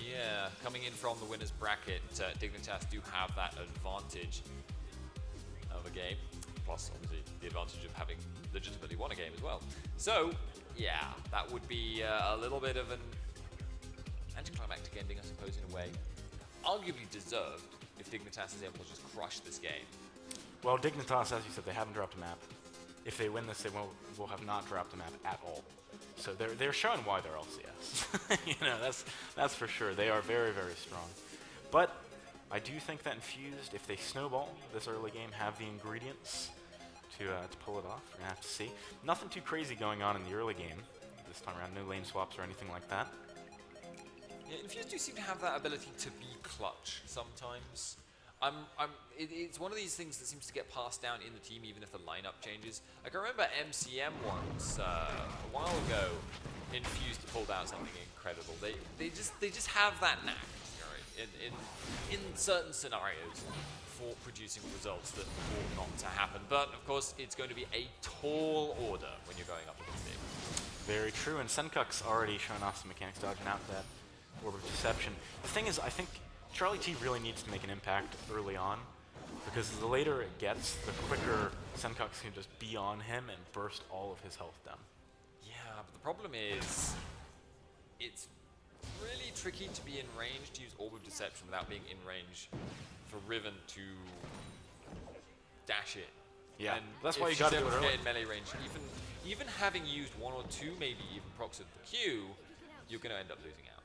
Yeah, coming in from the winner's bracket, Dignitas do have that advantage of a game. Plus, obviously, the advantage of having legitimately won a game as well. So, yeah, that would be a little bit of an anticlimactic ending, I suppose, in a way. Arguably deserved if Dignitas is able to just crush this game. Well, Dignitas, as you said, they haven't dropped a map. If they win this, they will have not dropped a map at all. So they're showing why they're LCS. You know, that's for sure. They are very, very strong. But I do think that Infused, if they snowball this early game, have the ingredients to pull it off. We're gonna have to see. Nothing too crazy going on in the early game this time around. No lane swaps or anything like that. Yeah, Infused do seem to have that ability to be clutch sometimes. It's one of these things that seems to get passed down in the team even if the lineup changes. Like I remember MCM once, a while ago, Infused pulled out something incredible. They just have that knack, right, in certain scenarios for producing results that ought not to happen. But of course, it's going to be a tall order when you're going up against it. Very true, and Senkuk's already shown off some mechanics, dodging out that Orb of Deception. The thing is, I think Charlie T really needs to make an impact early on, because the later it gets, the quicker Senkuk's can just be on him and burst all of his health down. Yeah, but the problem is, it's really tricky to be in range to use Orb of Deception without being in range for Riven to dash it. Yeah, and that's why you got to do it early. Get in melee range, even having used 1 or 2, maybe even procs of the Q, you're going to end up losing out.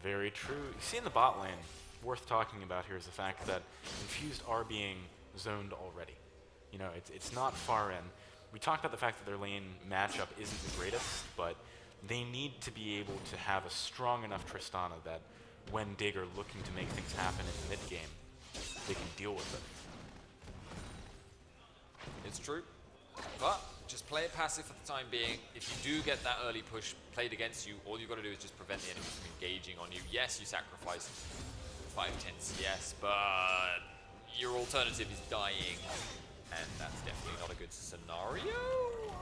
Very true. You see in the bot lane, worth talking about here is the fact that Infused are being zoned already. You know, it's not far in. We talked about the fact that their lane matchup isn't the greatest, but they need to be able to have a strong enough Tristana that when Dig are looking to make things happen in the mid game, they can deal with it. It's true, but just play it passive for the time being. If you do get that early push played against you, all you've got to do is just prevent the enemy from engaging on you. Yes, you sacrifice 5-10 CS, but your alternative is dying, and that's definitely not a good scenario.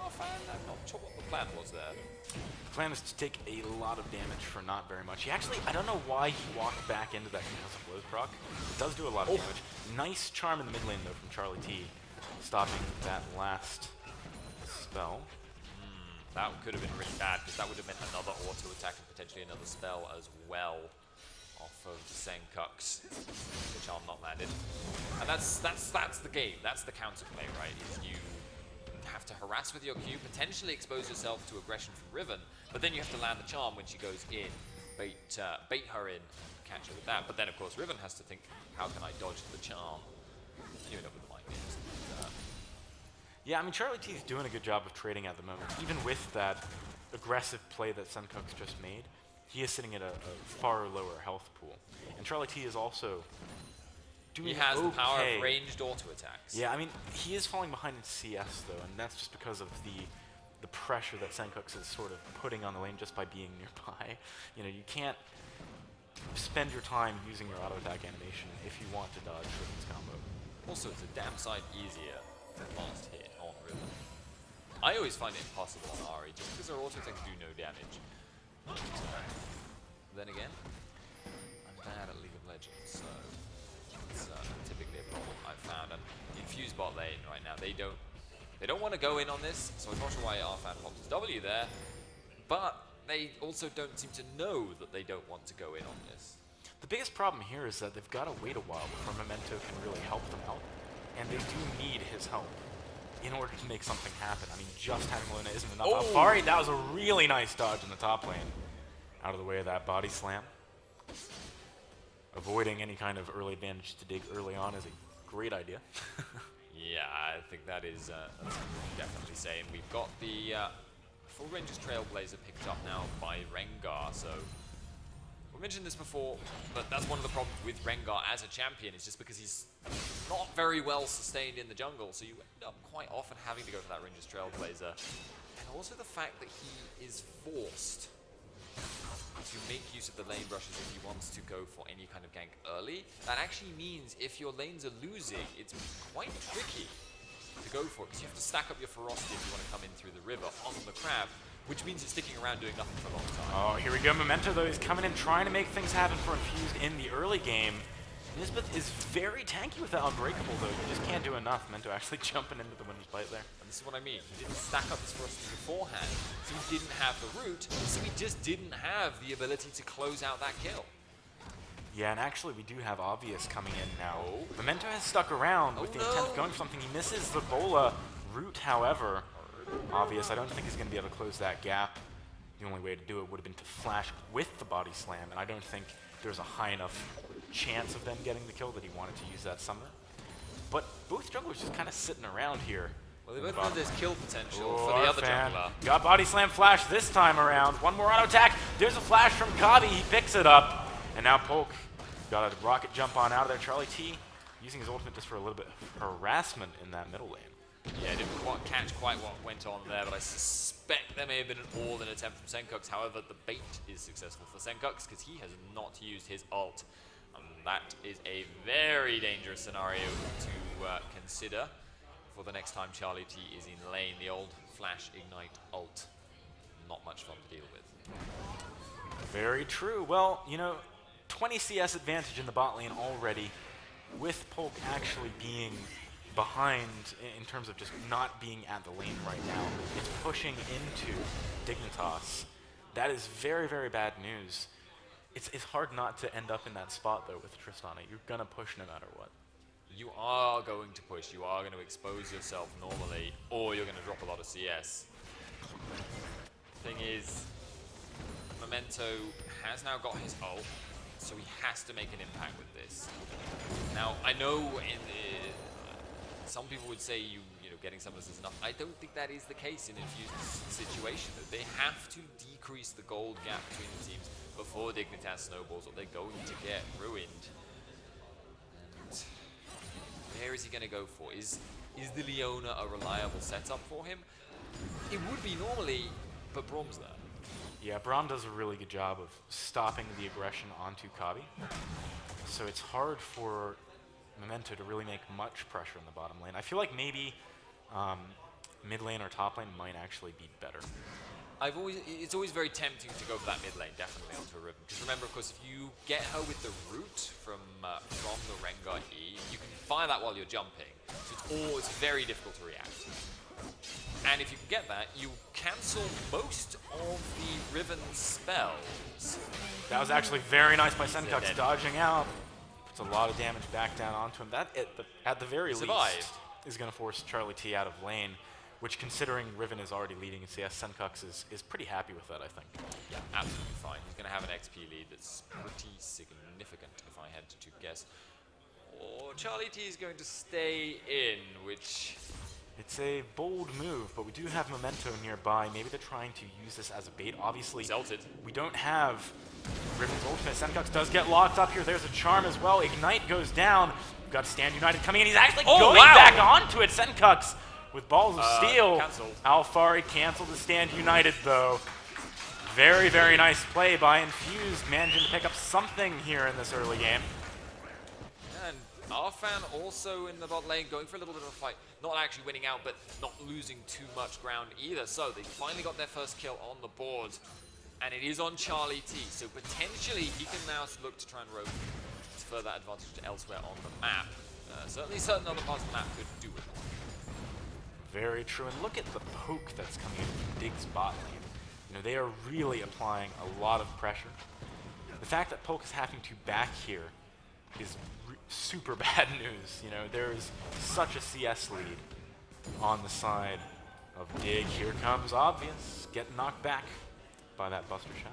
I'm not sure what the plan was there. The plan is to take a lot of damage for not very much. He actually, I don't know why he walked back into that concussive blows proc. It does do a lot of damage. Nice charm in the mid lane, though, from Charlie T, stopping that last spell. That could have been really bad, because that would have meant another auto attack and potentially another spell as well off of Senkuk's, which I'm not landed. And that's the game. That's the counterplay, right? Is you have to harass with your Q, potentially expose yourself to aggression from Riven, but then you have to land the charm when she goes in, bait her in, catch her with that. But then of course Riven has to think, how can I dodge the charm? You end up with the mind games. Yeah, I mean, Charlie T is doing a good job of trading at the moment. Even with that aggressive play that Senkuk's just made, he is sitting at a far lower health pool. And Charlie T is also doing He has the power of ranged auto attacks. Yeah, I mean, he is falling behind in CS, though, and that's just because of the pressure that Senkuk's is sort of putting on the lane just by being nearby. You know, you can't spend your time using your auto attack animation if you want to dodge Riven's combo. Also, it's a damn sight easier than last hit on Riven. I always find it impossible on Ahri, just because her auto attacks do no damage. But, then again, I'm bad at League of Legends, so it's typically a problem I've found. And Infused bot lane right now, they don't want to go in on this, so I'm not sure why Arfan pops his W there, but they also don't seem to know that they don't want to go in on this. The biggest problem here is that they've got to wait a while before Memento can really help them out, and they do need his help in order to make something happen. I mean, just having Luna isn't enough. Oh. Alfari, that was a really nice dodge in the top lane. Out of the way of that body slam. avoiding any kind of early advantage to Dig early on is a great idea. Yeah, I think that is that's definitely say. And we've got the full Rangers Trailblazer picked up now by Rengar. So we mentioned this before, but that's one of the problems with Rengar as a champion, is just because he's not very well sustained in the jungle. So you end up quite often having to go for that Rangers Trailblazer. And also the fact that he is forced to make use of the lane brushes if he wants to go for any kind of gank early. That actually means if your lanes are losing, it's quite tricky to go for it, because you have to stack up your ferocity if you want to come in through the river on the crab, which means you're sticking around doing nothing for a long time. Oh, here we go. Memento, though, is coming in, trying to make things happen for Infused in the early game. Nisbeth is very tanky with that Unbreakable, though. You just can't do enough. Memento actually jumping into the winner's bite there. And this is what I mean. He didn't stack up his ferocity beforehand, so he didn't have the root, so he just didn't have the ability to close out that kill. Yeah, and actually we do have Obvious coming in now. Oh. Memento has stuck around with the intent of going for something. He misses the Bola root, however. Obvious, I don't think he's going to be able to close that gap. The only way to do it would have been to flash with the body slam, and I don't think there's a high enough chance of them getting the kill that he wanted to use that summoner. But both junglers just kind of sitting around here. Well, they both know there's kill potential for the other jungler. Got body slam flash this time around. One more auto attack. There's a flash from Kabi. He picks it up. And now Polk got a rocket jump on out of there. Charlie T using his ultimate just for a little bit of harassment in that middle lane. Yeah, didn't quite catch what went on there, but I suspect there may have been an all-in attempt from Senkux. However, the bait is successful for Senkux because he has not used his ult. And that is a very dangerous scenario to consider for the next time Charlie T is in lane. The old flash ignite ult, not much fun to deal with. Very true. Well, you know, 20 CS advantage in the bot lane already, with Polk actually being behind in terms of just not being at the lane right now. It's pushing into Dignitas. That is very, very bad news. It's hard not to end up in that spot, though, with Tristana. You're going to push no matter what. You are going to push. You are going to expose yourself normally, or you're going to drop a lot of CS. Thing is, Memento has now got his ult, so he has to make an impact with this. Now, I know in some people would say you know getting summoners is enough. I don't think that is the case in Infused's situation. They have to decrease the gold gap between the teams before Dignitas snowballs, or they're going to get ruined. And where is he going to go for? Is the Leona a reliable setup for him? It would be normally, but Brom's there. Yeah, Braum does a really good job of stopping the aggression onto Kabi. So it's hard for Memento to really make much pressure in the bottom lane. I feel like maybe mid lane or top lane might actually be better. It's always very tempting to go for that mid lane, definitely onto a Riven. Because remember, of course, if you get her with the root from the Rengar E, you can fire that while you're jumping. So it's very difficult to react. And if you can get that, you cancel most of the Riven spells. That was actually very nice by Senkux, dodging out. Puts a lot of damage back down onto him. That, at the very least, is going to force Charlie T out of lane, which, considering Riven is already leading in CS, Senkux is pretty happy with that, I think. Yeah, absolutely fine. He's going to have an XP lead that's pretty significant, if I had to guess. Or Charlie T is going to stay in, which... It's a bold move, but we do have Memento nearby. Maybe they're trying to use this as a bait. Obviously, we don't have Riven's ultimate. Senkux does get locked up here. There's a charm as well. Ignite goes down. We've got Stand United coming in. He's actually going back onto it. Senkux with balls of steel. Alfari canceled the Stand United, though. Very, very nice play by Infused, managing to pick up something here in this early game. And Arfan also in the bot lane, going for a little bit of a fight. Not actually winning out, but not losing too much ground either. So they finally got their first kill on the board. And it is on Charlie T. So potentially he can now look to try and roam further advantage to elsewhere on the map. Certainly certain other parts of the map could do it. Very true. And look at the poke that's coming in from Dig's bot lane. You know, they are really applying a lot of pressure. The fact that Poke is having to back here is super bad news. You know, there is such a CS lead on the side of Dig. Here comes Obvious, getting knocked back by that Buster shot.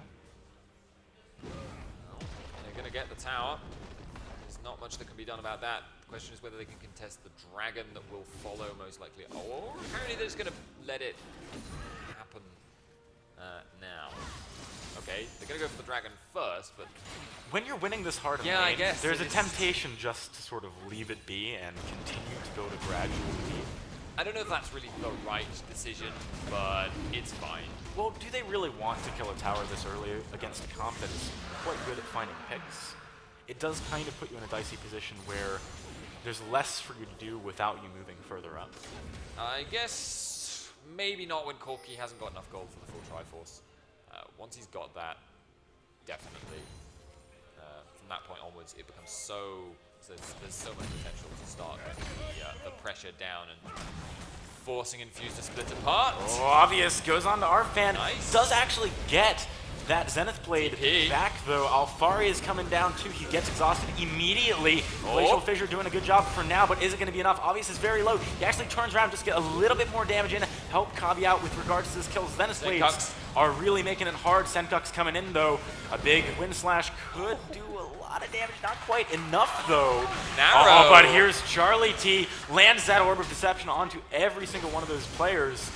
Well, they're going to get the tower. not much that can be done about that. The question is whether they can contest the dragon that will follow most likely. Oh, apparently they're just going to let it happen now. Okay, they're going to go for the dragon first, but... When you're winning this hard of yeah, I lane, guess there's a temptation just to sort of leave it be and continue to go to gradual lead. I don't know if that's really the right decision, but it's fine. Well, do they really want to kill a tower this early against a comp that is quite good at finding picks? It does kind of put you in a dicey position where there's less for you to do without you moving further up. I guess maybe not when Corki hasn't got enough gold for the full Triforce. Once he's got that, definitely. From that point onwards, it becomes so... There's so much potential to start the pressure down and forcing Infused to split apart. Oh, Obvious goes on to Arfan. Nice. Does actually get that Zenith Blade back, though. Alfari is coming down, too. He gets exhausted immediately. Glacial Fissure doing a good job for now, but is it going to be enough? Obvious is very low. He actually turns around just to get a little bit more damage in, help Kabi out with regards to this kill. Zenith Blades are really making it hard. Senkuk's coming in, though. A big Wind Slash could do a lot of damage. Not quite enough, though. Narrow. But here's Charlie T. Lands that Orb of Deception onto every single one of those players.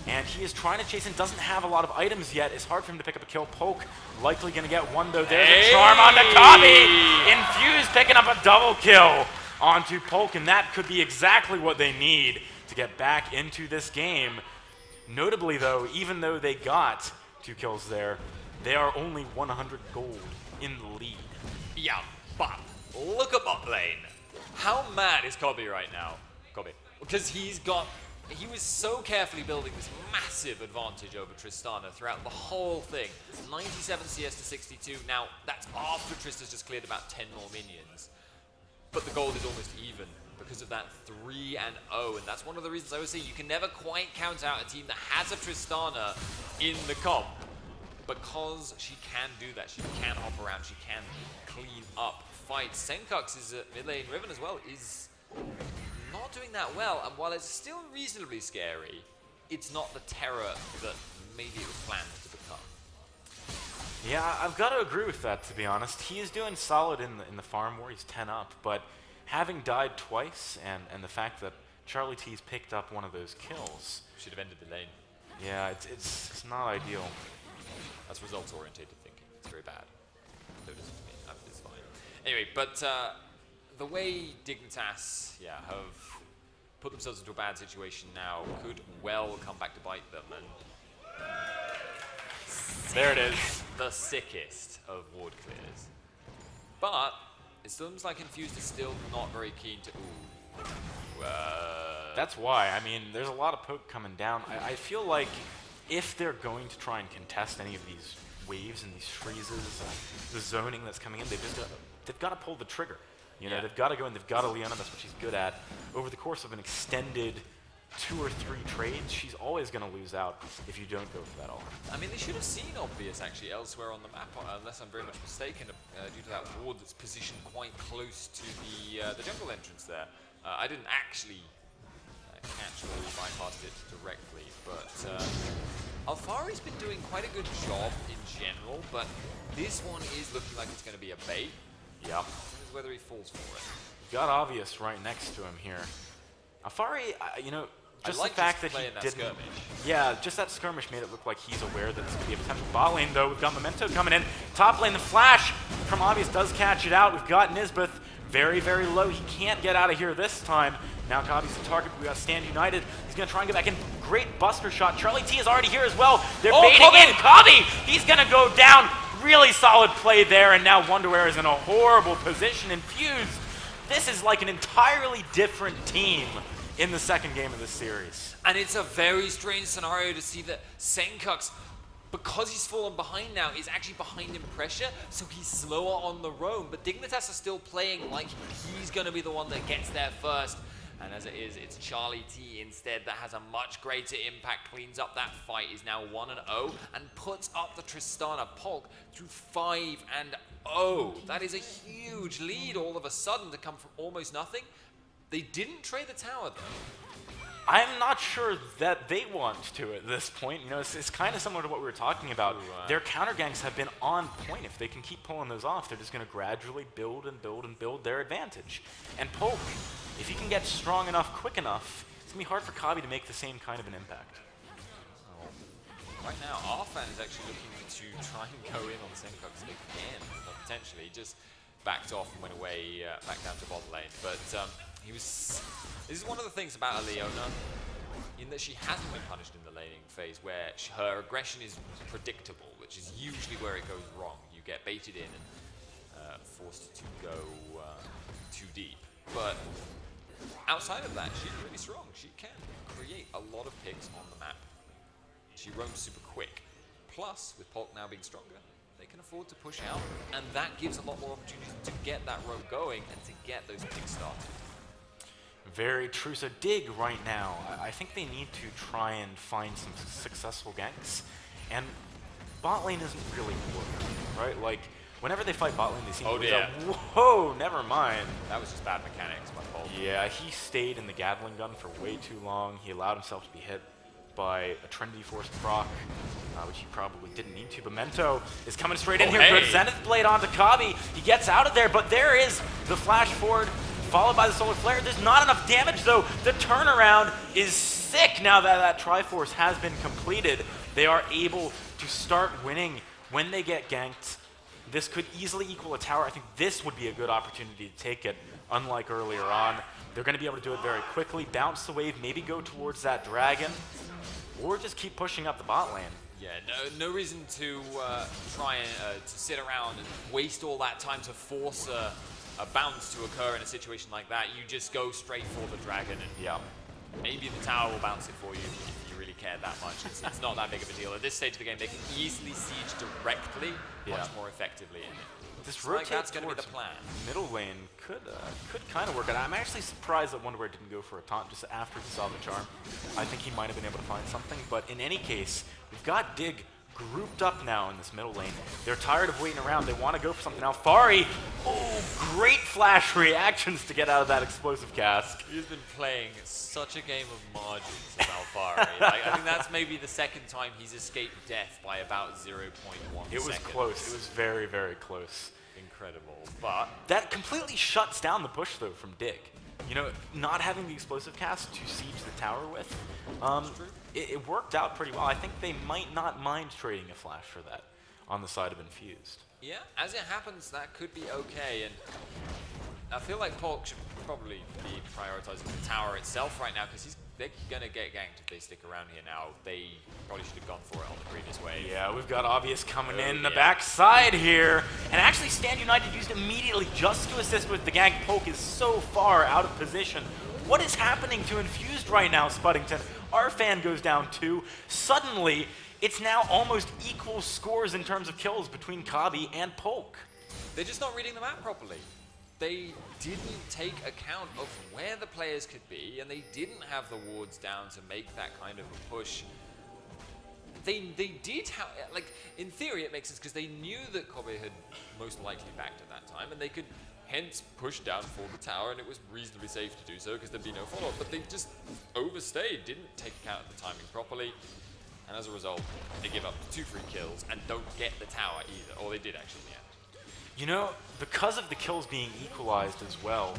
And he is trying to chase in, doesn't have a lot of items yet. It's hard for him to pick up a kill. Poke likely going to get one, though. There's a charm onto Kabi. Infused picking up a double kill onto Poke, and that could be exactly what they need to get back into this game. Notably, though, even though they got 2 kills there, they are only 100 gold in the lead. Yeah, but look at bot lane. How mad is Kobe right now? Kobe. Because he was so carefully building this massive advantage over Tristana throughout the whole thing. 97 CS to 62. Now, that's after Trista's just cleared about 10 more minions. But the gold is almost even because of that 3-0. And that's one of the reasons I always say you can never quite count out a team that has a Tristana in the comp. Because she can do that. She can hop around. She can clean up fights. Senkuk's mid lane Riven as well is not doing that well. And while it's still reasonably scary, it's not the terror that maybe it was planned to become. Yeah, I've got to agree with that, to be honest. He is doing solid in the farm war. He's 10 up. But having died twice and the fact that Charlie T's picked up one of those kills. Should have ended the lane. Yeah, it's not ideal. That's results-oriented thinking. It's very bad. It's fine. Anyway, but the way Dignitas, have put themselves into a bad situation now could well come back to bite them. And there it is. The sickest of ward clears. But it seems like Infused is still not very keen to. That's why. I mean, there's a lot of poke coming down. I feel like if they're going to try and contest any of these waves and these freezes, the zoning that's coming in, they've got to pull the trigger. You know, they've got to go in, they've got to Leona, that's what she's good at. Over the course of an extended 2 or 3 trades, she's always going to lose out if you don't go for that all. I mean, they should have seen Obvious actually elsewhere on the map, unless I'm very much mistaken, due to that ward that's positioned quite close to the jungle entrance there. I didn't actually naturally bypassed it directly, but Alfari's been doing quite a good job in general, but this one is looking like it's going to be a bait. Yep. Is whether he falls for it. Got Obvious right next to him here. Alfari, you know, just the fact that he didn't. Skirmish. Yeah, just that skirmish made it look like he's aware that this could be a potential bot lane, though. We've got Memento coming in. Top lane, the flash from Obvious does catch it out. We've got Nisbeth very, very low. He can't get out of here this time. Now Kabi's the target. We got Stand United. He's going to try and get back in. Great buster shot. Charlie T is already here as well. They're baiting in. Kabi, he's going to go down. Really solid play there, and now Wonderwear is in a horrible position. Infused, this is like an entirely different team in the second game of this series. And it's a very strange scenario to see that Senkuk's, because he's fallen behind now, is actually behind in pressure, so he's slower on the roam. But Dignitas are still playing like he's going to be the one that gets there first. And as it is, it's Charlie T instead that has a much greater impact, cleans up that fight, is now 1-0, and puts up the Tristana Polk to 5-0. That is a huge lead all of a sudden to come from almost nothing. They didn't trade the tower though. I'm not sure that they want to at this point. You know, it's kind of similar to what we were talking about. Their counter ganks have been on point. If they can keep pulling those off, they're just going to gradually build and build and build their advantage. And Polk, if he can get strong enough, quick enough, it's going to be hard for Kabi to make the same kind of an impact. Right now, Arfan is actually looking to try and go in on Senkox again, potentially. Just backed off and went away, back down to bot lane. But this is one of the things about Leona, in that she hasn't been punished in the laning phase, where her aggression is predictable, which is usually where it goes wrong. You get baited in and forced to go too deep. But outside of that, she's really strong. She can create a lot of picks on the map. She roams super quick. Plus, with Polk now being stronger, they can afford to push out, and that gives a lot more opportunities to get that roam going and to get those picks started. Very true. So Dig right now, I think they need to try and find some successful ganks, and bot lane isn't really working, right? Like, whenever they fight bot lane, they seem to lose out. Whoa, never mind. That was just bad mechanics, my fault. Yeah, he stayed in the Gatling gun for way too long. He allowed himself to be hit by a Trinity Force proc, which he probably didn't need to. But Mento is coming straight in here. Good Zenith Blade onto Kabi. He gets out of there, but there is the flash forward, followed by the Solar Flare. There's not enough damage, though. The turnaround is sick now that that Triforce has been completed. They are able to start winning when they get ganked. This could easily equal a tower. I think this would be a good opportunity to take it, unlike earlier on. They're going to be able to do it very quickly, bounce the wave, maybe go towards that dragon, or just keep pushing up the bot lane. Yeah, no reason to try and to sit around and waste all that time to force a bounce to occur in a situation like that. You just go straight for the dragon, and maybe the tower will bounce it for you if you really care that much. It's not that big of a deal. At this stage of the game, they can easily siege directly, much more effectively. This rotate that's going to be the plan. Middle lane could kind of work out. I'm actually surprised that Wonderwear didn't go for a taunt just after he saw the charm. I think he might have been able to find something, but in any case, we've got Dig grouped up now in this middle lane. They're tired of waiting around. They want to go for something now. Fari, great flash reactions to get out of that explosive cask. He's been playing such a game of margins of Alfari. I think that's maybe the second time he's escaped death by about 0.1 It was close. It was very, very close. Incredible. But that completely shuts down the push, though, from Dig. You know, not having the explosive cast to siege the tower with, it worked out pretty well. I think they might not mind trading a flash for that on the side of Infused. Yeah, as it happens, that could be okay. And I feel like Polk should probably be prioritizing the tower itself right now, because they're going to get ganked if they stick around here now. They probably should have gone for it on the previous wave. Yeah, we've got Obvious coming in the backside here. And actually, Stand United used immediately just to assist with the gank. Polk is so far out of position. What is happening to Infused right now, Spuddington? Our fan goes down 2. Suddenly, it's now almost equal scores in terms of kills between Kabi and Polk. They're just not reading the map properly. They didn't take account of where the players could be, and they didn't have the wards down to make that kind of a push. They did have, like, in theory it makes sense, because they knew that Kobe had most likely backed at that time, and they could hence push down for the tower, and it was reasonably safe to do so, because there'd be no follow-up, but they just overstayed, didn't take account of the timing properly, and as a result, they give up 2 free kills and don't get the tower either, or they did actually in the end. You know, because of the kills being equalized as well,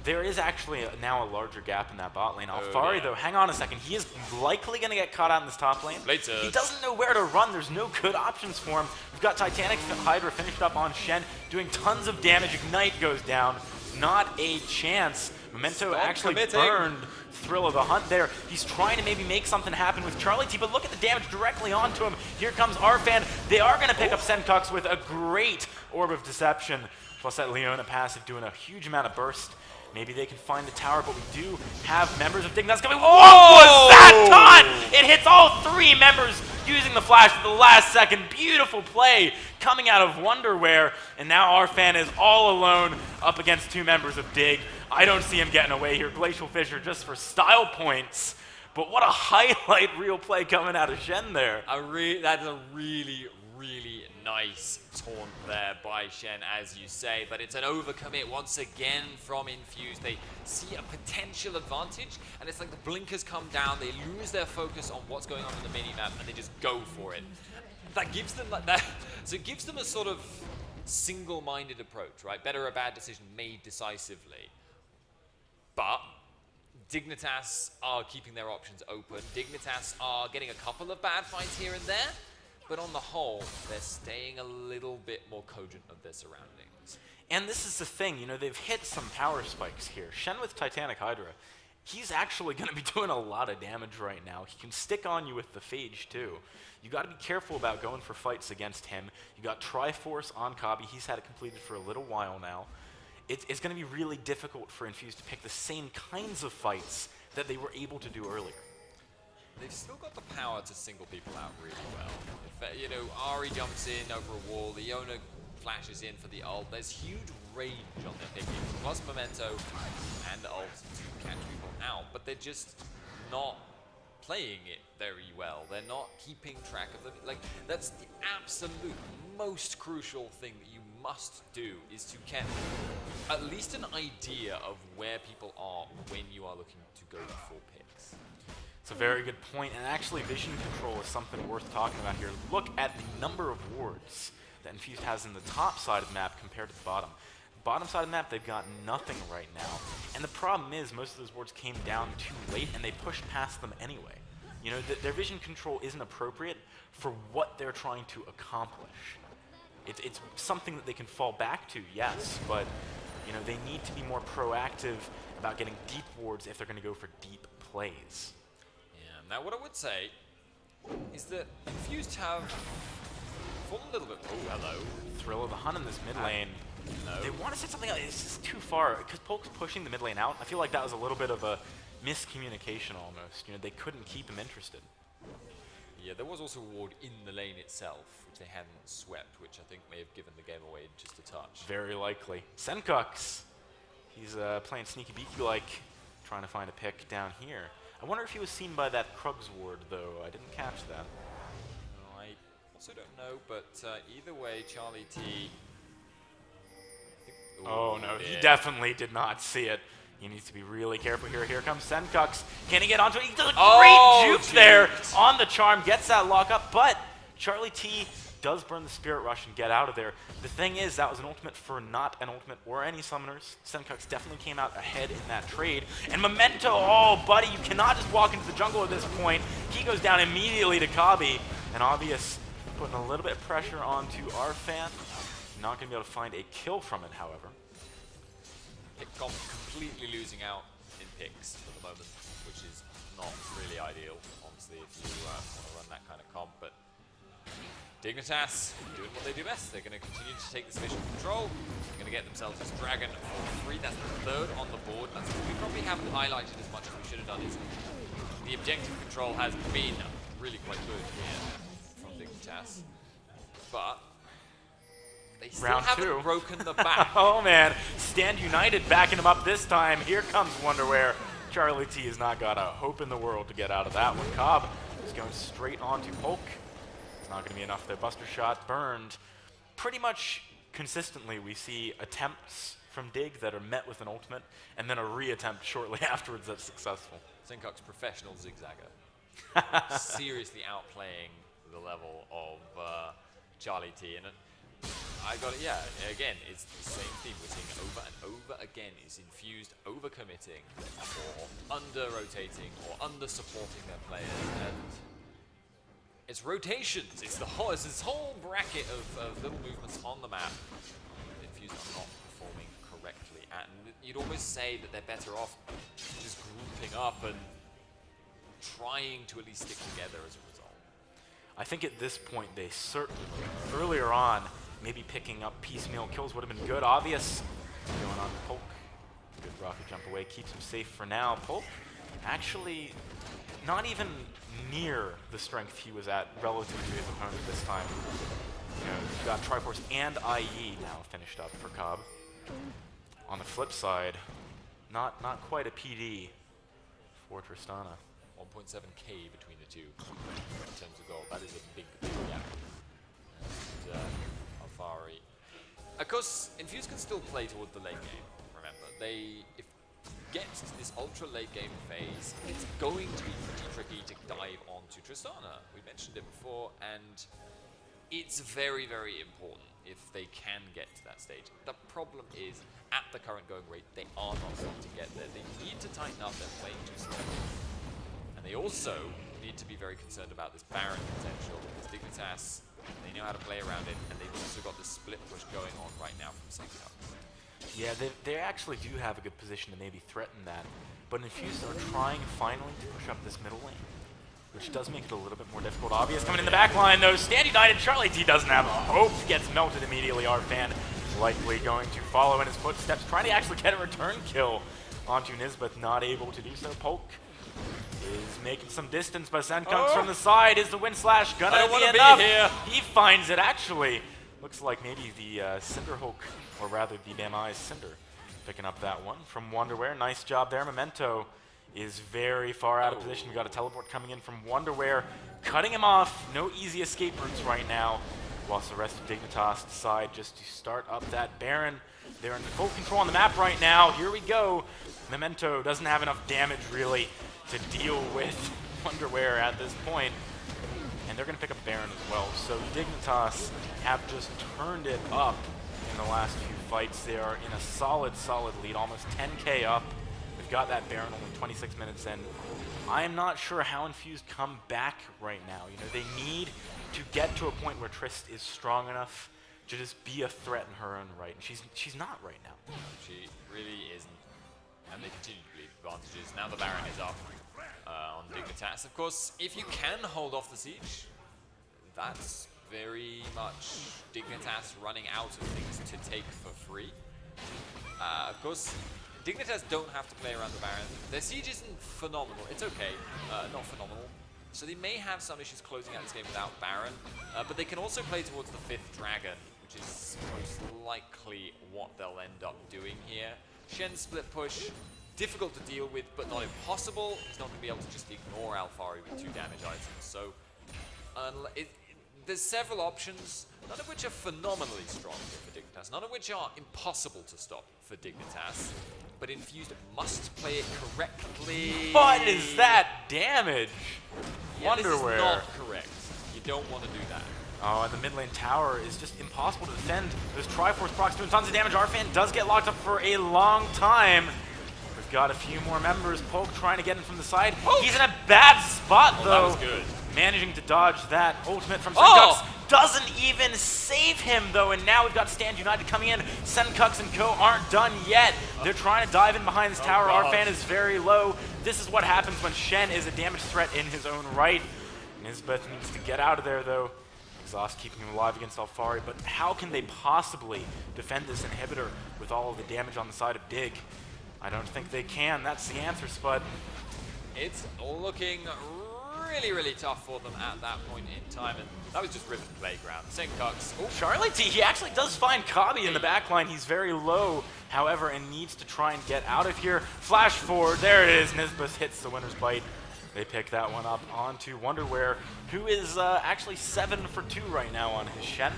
there is actually now a larger gap in that bot lane. Alfari, though, hang on a second. He is likely going to get caught out in this top lane. He doesn't know where to run. There's no good options for him. We've got Titanic Hydra finished up on Shen, doing tons of damage. Ignite goes down. Not a chance. Memento actually burned Thrill of the Hunt there. He's trying to maybe make something happen with Charlie T, but look at the damage directly onto him. Here comes Arfan. They are going to pick up Senkox with a great Orb of Deception, plus that Leona passive doing a huge amount of burst. Maybe they can find the tower, but we do have members of Dignitas coming. What was that taunt? It hits all 3 members using the flash at the last second. Beautiful play coming out of Wonderwear, and now Arfan is all alone up against 2 members of Dig. I don't see him getting away here. Glacial Fissure just for style points, but what a highlight reel play coming out of Shen there. That's a really, really nice taunt there by Shen, as you say, but it's an overcommit once again from Infused. They see a potential advantage, and it's like the blinkers come down, they lose their focus on what's going on in the minimap, and they just go for it. That gives them like that, so it gives them a sort of single-minded approach, right? Better a bad decision made decisively. But Dignitas are keeping their options open. Dignitas are getting a couple of bad fights here and there, but on the whole, they're staying a little bit more cogent of their surroundings. And this is the thing, you know, they've hit some power spikes here. Shen with Titanic Hydra, he's actually going to be doing a lot of damage right now. He can stick on you with the Phage too. You got to be careful about going for fights against him. You got Triforce on Kabi. He's had it completed for a little while now. It's going to be really difficult for Infused to pick the same kinds of fights that they were able to do earlier. They've still got the power to single people out really well. If, you know, Ari jumps in over a wall, Leona flashes in for the ult. There's huge range on their picking, plus Memento and ult to catch people out, but they're just not playing it very well. They're not keeping track of them. Like, that's the absolute most crucial thing that you must do, is to get at least an idea of where people are when you are looking to go for picks. It's a very good point, and actually vision control is something worth talking about here. Look at the number of wards that Infused has in the top side of the map compared to the bottom. Bottom side of the map, they've got nothing right now. And the problem is most of those wards came down too late and they pushed past them anyway. You know, their vision control isn't appropriate for what they're trying to accomplish. It's something that they can fall back to, yes, but you know, they need to be more proactive about getting deep wards if they're going to go for deep plays. Yeah, now what I would say is that Infused have fallen a little bit. Oh, hello. Thrill of the Hun in this mid lane. No. They want to say something else. It's just too far, because Polk's pushing the mid lane out. I feel like that was a little bit of a miscommunication almost. You know, they couldn't keep him interested. Yeah, there was also a ward in the lane itself, which they hadn't swept, which I think may have given the game away just a touch. Very likely. Senkux, he's playing sneaky beaky-like, trying to find a pick down here. I wonder if he was seen by that Krugs ward, though. I didn't catch that. No, I also don't know, but either way, Charlie T... Oh no, he definitely did not see it. He needs to be really careful here. Here comes Senkux. Can he get onto it? He does a great juke there on the charm, gets that lock up, but Charlie T does burn the Spirit Rush and get out of there. The thing is, that was an ultimate for not an ultimate or any summoners. Senkux definitely came out ahead in that trade. And Memento, oh buddy, you cannot just walk into the jungle at this point. He goes down immediately to Kabi. And Obvious putting a little bit of pressure onto our fan. Not going to be able to find a kill from it, however. Pickcom completely losing out in picks at the moment, which is not really ideal, honestly, if you want to run that kind of comp. But Dignitas doing what they do best. They're going to continue to take this vision control. They're going to get themselves this dragon for free. That's the third on the board. That's what we probably haven't highlighted as much as we should have done. Is the objective control has been really quite good here from Dignitas, but they still haven't broken the back. Oh man, Stand United backing him up this time. Here comes Wonderwear. Charlie T has not got a hope in the world to get out of that one. Cobb is going straight onto Polk. It's not going to be enough there. Buster Shot burned. Pretty much consistently we see attempts from Dig that are met with an ultimate, and then a re-attempt shortly afterwards that's successful. Senkux professional zigzagger. Seriously outplaying the level of Charlie T. And I got it, yeah, again, it's the same theme we're seeing over and over again. Is Infused overcommitting or under-rotating or under-supporting their players, and it's rotations. It's this whole bracket of little movements on the map. Infused are not performing correctly, and you'd almost say that they're better off just grouping up and trying to at least stick together as a result. I think at this point they certainly, earlier on, maybe picking up piecemeal kills would have been good. Obvious going on to Polk. Good rocket jump away, keeps him safe for now. Polk actually not even near the strength he was at relative to his opponent this time. You know, he's got Triforce and IE now finished up for Cobb. On the flip side, not quite a PD for Tristana. 1.7k between the two in terms of gold. That is a big gap. course, Infused can still play toward the late game, remember. If gets to this ultra late game phase, it's going to be pretty tricky to dive onto Tristana. We mentioned it before, and it's very, very important if they can get to that stage. The problem is, at the current going rate, they are not going to get there. They need to tighten up their playing too slow. And they also need to be very concerned about this Baron potential, because Dignitas, they know how to play around it, and they've also got this split push going on right now from Senka. Yeah, they actually do have a good position to maybe threaten that, but Infused are trying finally to push up this middle lane, which does make it a little bit more difficult. Obvious coming in the back line though, Stand United, Charlie T doesn't have a hope, gets melted immediately. Arfan likely going to follow in his footsteps, trying to actually get a return kill onto Nisbeth, not able to do so. Poke is making some distance, but Senkunks from the side. Is the wind slash gonna be enough? Here. He finds it actually. Looks like maybe the Cinderhulk, or rather the Damai's Cinder, picking up that one from Wonderwear. Nice job there. Memento is very far out of position. We got a teleport coming in from Wonderwear, cutting him off. No easy escape routes right now, whilst the rest of Dignitas decide just to start up that Baron. They're in full control on the map right now. Here we go. Memento doesn't have enough damage really to deal with Wonderwear at this point. And they're going to pick up Baron as well. So Dignitas have just turned it up in the last few fights. They are in a solid lead, almost 10k up. We've got that Baron only 26 minutes in. I am not sure how Infused come back right now. You know, they need to get to a point where Trist is strong enough to just be a threat in her own right. And she's not right now. No, she really isn't. And they continue to bleed advantages. Now the Baron is up on Dignitas. Of course, if you can hold off the siege, that's very much Dignitas running out of things to take for free. Of course, Dignitas don't have to play around the Baron. Their siege isn't phenomenal. It's okay, not phenomenal. So they may have some issues closing out this game without Baron, but they can also play towards the 5th Dragon, which is most likely what they'll end up doing here. Shen's split push, difficult to deal with, but not impossible. He's not going to be able to just ignore Alfari with 2 damage items. So there's several options, none of which are phenomenally strong for Dignitas, none of which are impossible to stop for Dignitas. But Infused must play it correctly. What is that damage? Yeah, Wonderwear. this is not correct. You don't want to do that. Oh, and the mid lane tower is just impossible to defend. Those Triforce procs doing tons of damage. Arfan does get locked up for a long time. We've got a few more members. Poke trying to get in from the side. Poke. He's in a bad spot, though. That was good. Managing to dodge that ultimate from Senkunks. Doesn't even save him, though, and now we've got Stand United coming in. Senkunks and co aren't done yet. They're trying to dive in behind this tower. Arfan is very low. This is what happens when Shen is a damage threat in his own right. Nisbeth needs to get out of there, though. Exhaust keeping him alive against Alfari, but how can they possibly defend this inhibitor with all of the damage on the side of Dig? I don't think they can. That's the answer, Spud. It's looking really tough for them at that point in time, and that was just Riven Playground. Senkunks. Charlie T, he actually does find Kabi in the backline. He's very low, however, and needs to try and get out of here. Flash forward, there it is. Nisbeth hits the winner's bite. They pick that one up onto Wonderwear, who is actually 7 for 2 right now on his Shen.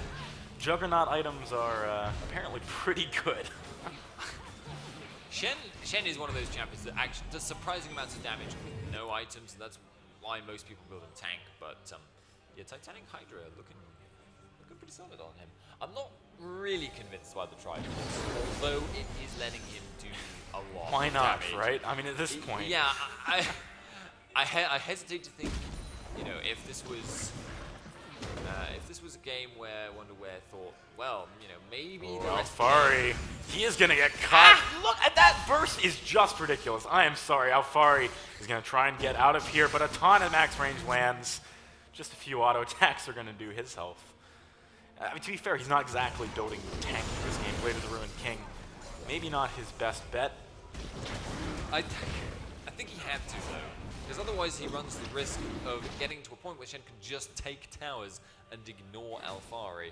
Juggernaut items are apparently pretty good. Shen is one of those champions that actually does surprising amounts of damage with no items, and that's why most people build him tank. But yeah, Titanic Hydra looking pretty solid on him. I'm not really convinced by the Triforce, although it is letting him do a lot. Why not, damage. right? I mean, at this point. Yeah, I hesitate to think, you know, if this was a game where Wonderwear thought, well, you know, maybe the rest Alfari, he is gonna get caught. Look at that burst is just ridiculous. I am sorry, Alfari is gonna try and get out of here, but a ton of max range lands. Just a few auto attacks are gonna do his health. I mean, to be fair, he's not exactly doting tank this game. Blade of the Ruined King, maybe not his best bet. I think he had to though. Because otherwise he runs the risk of getting to a point where Shen can just take towers and ignore Alfari.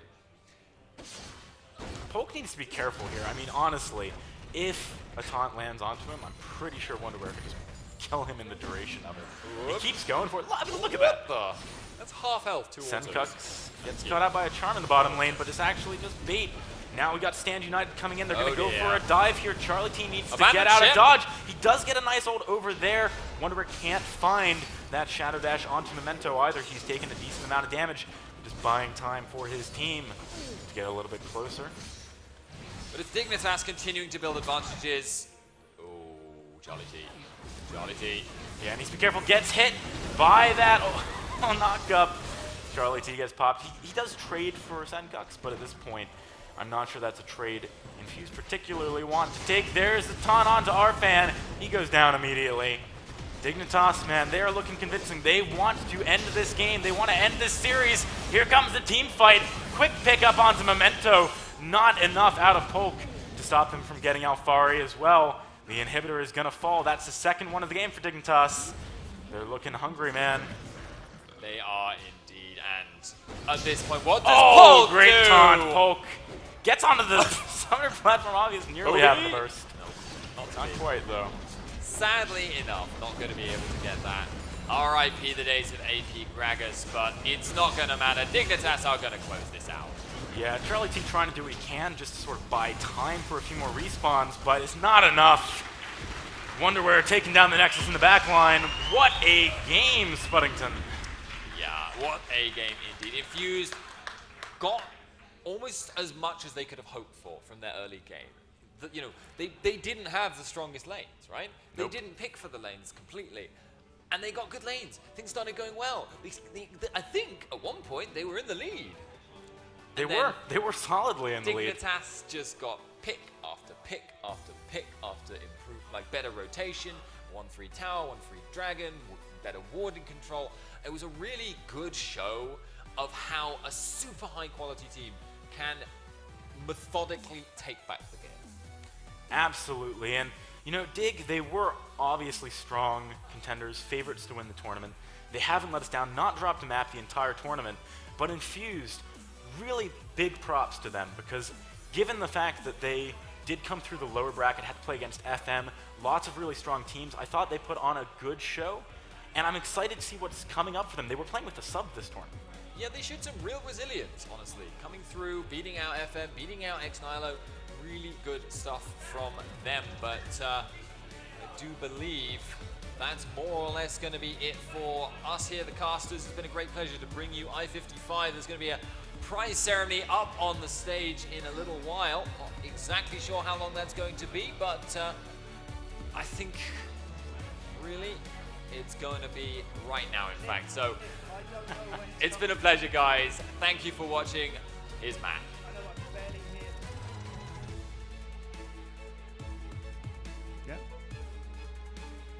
Poke needs to be careful here. I mean, honestly, if a taunt lands onto him, I'm pretty sure Wonderwear can just kill him in the duration of it. He keeps going for it. I mean, look at that. That's half health, 2 autos. Senkux gets caught out by a charm in the bottom lane, but it's actually just bait. Now we got Stand United coming in. They're going to go for a dive here. Charlie T needs to get out of dodge. He does get a nice ult over there. Wanderer can't find that Shadow Dash onto Memento either. He's taken a decent amount of damage. Just buying time for his team to get a little bit closer. But it's Dignitas continuing to build advantages. Oh, Charlie T. Charlie T. Yeah, needs to be careful. Gets hit by that knock up. Charlie T gets popped. He does trade for Senkux, but at this point, I'm not sure that's a trade Infused particularly want to take. There's the taunt onto Arfan. He goes down immediately. Dignitas, man, they are looking convincing. They want to end this game. They want to end this series. Here comes the team fight. Quick pickup onto Memento. Not enough out of Polk to stop him from getting Alfari as well. The inhibitor is going to fall. That's the second one of the game for Dignitas. They're looking hungry, man. They are indeed, and at this point, what does Polk great do? Taunt. Polk gets onto the summoner platform, obviously, nearly having the burst. Not quite, though. Sadly enough, not going to be able to get that. RIP the days of AP Gragas, but it's not going to matter. Dignitas are going to close this out. Yeah, Charlie T trying to do what he can just to sort of buy time for a few more respawns, but it's not enough. Wonderware taking down the Nexus in the back line. What a game, Spuddington. Yeah, what a game indeed. Infused got almost as much as they could have hoped for from their early game. You know, they didn't have the strongest lanes, right? Nope. They didn't pick for the lanes completely. And they got good lanes. Things started going well. I think at one point they were in the lead. They were solidly in the lead. Dignitas just got pick after pick after pick after improved, like better rotation, 1 free tower, 1 free dragon, better warding control. It was a really good show of how a super high quality team can methodically take back the game. Absolutely, and you know, Dig, they were obviously strong contenders, favorites to win the tournament. They haven't let us down, not dropped a map the entire tournament, but Infused, really big props to them, because given the fact that they did come through the lower bracket, had to play against FM, lots of really strong teams, I thought they put on a good show, and I'm excited to see what's coming up for them. They were playing with a sub this tournament. Yeah, they showed some real resilience, honestly. Coming through, beating out FM, beating out X-Nilo, really good stuff from them, but I do believe that's more or less going to be it for us here, the casters. It's been a great pleasure to bring you I-55. There's going to be a prize ceremony up on the stage in a little while. Not exactly sure how long that's going to be, but I think really it's going to be right now, in fact. So it's been a pleasure, guys. Thank you for watching. Here's Matt.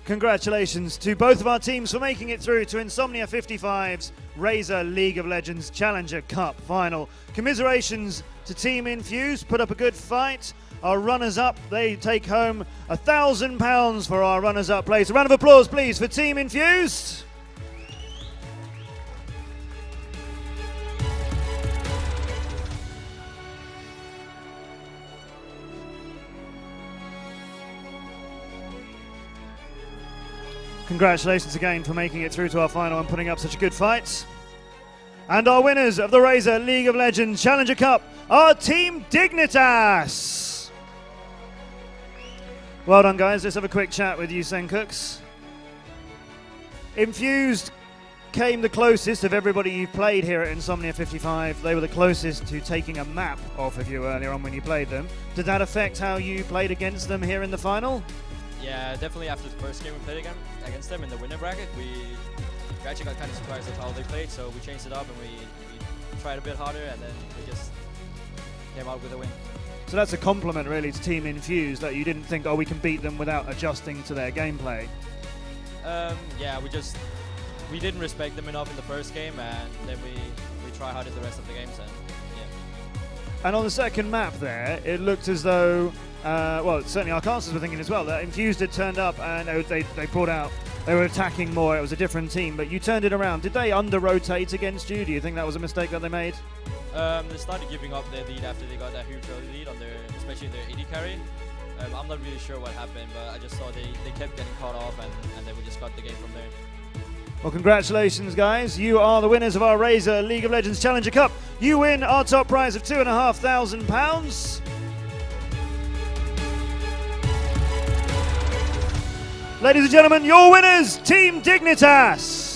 Congratulations to both of our teams for making it through to Insomnia55's Razor League of Legends Challenger Cup final. Commiserations to Team Infused, put up a good fight. Our runners-up, they take home £1,000 for our runners-up place. A round of applause, please, for Team Infused. Congratulations again for making it through to our final and putting up such a good fight. And our winners of the Razor League of Legends Challenger Cup are Team Dignitas. Well done, guys. Let's have a quick chat with you, Senkux. Infused came the closest of everybody you've played here at Insomnia55. They were the closest to taking a map off of you earlier on when you played them. Did that affect how you played against them here in the final? Yeah, definitely after the first game we played against them in the winner bracket, we actually got kind of surprised at how they played, so we changed it up and we tried a bit harder, and then we just came out with a win. So that's a compliment really to Team Infused, that you didn't think, oh, we can beat them without adjusting to their gameplay. Yeah, we didn't respect them enough in the first game, and then we try hard in the rest of the games, and yeah. And on the second map there, it looked as though, well, certainly our casters were thinking as well, that Infused had turned up and they pulled out. They were attacking more. It was a different team, but you turned it around. Did they under-rotate against you? Do you think that was a mistake that they made? They started giving up their lead after they got that huge early lead, especially their AD carry. I'm not really sure what happened, but I just saw they kept getting caught off, and then we just got the game from there. Well, congratulations, guys. You are the winners of our Razer League of Legends Challenger Cup. You win our top prize of £2,500. Ladies and gentlemen, your winners, Team Dignitas.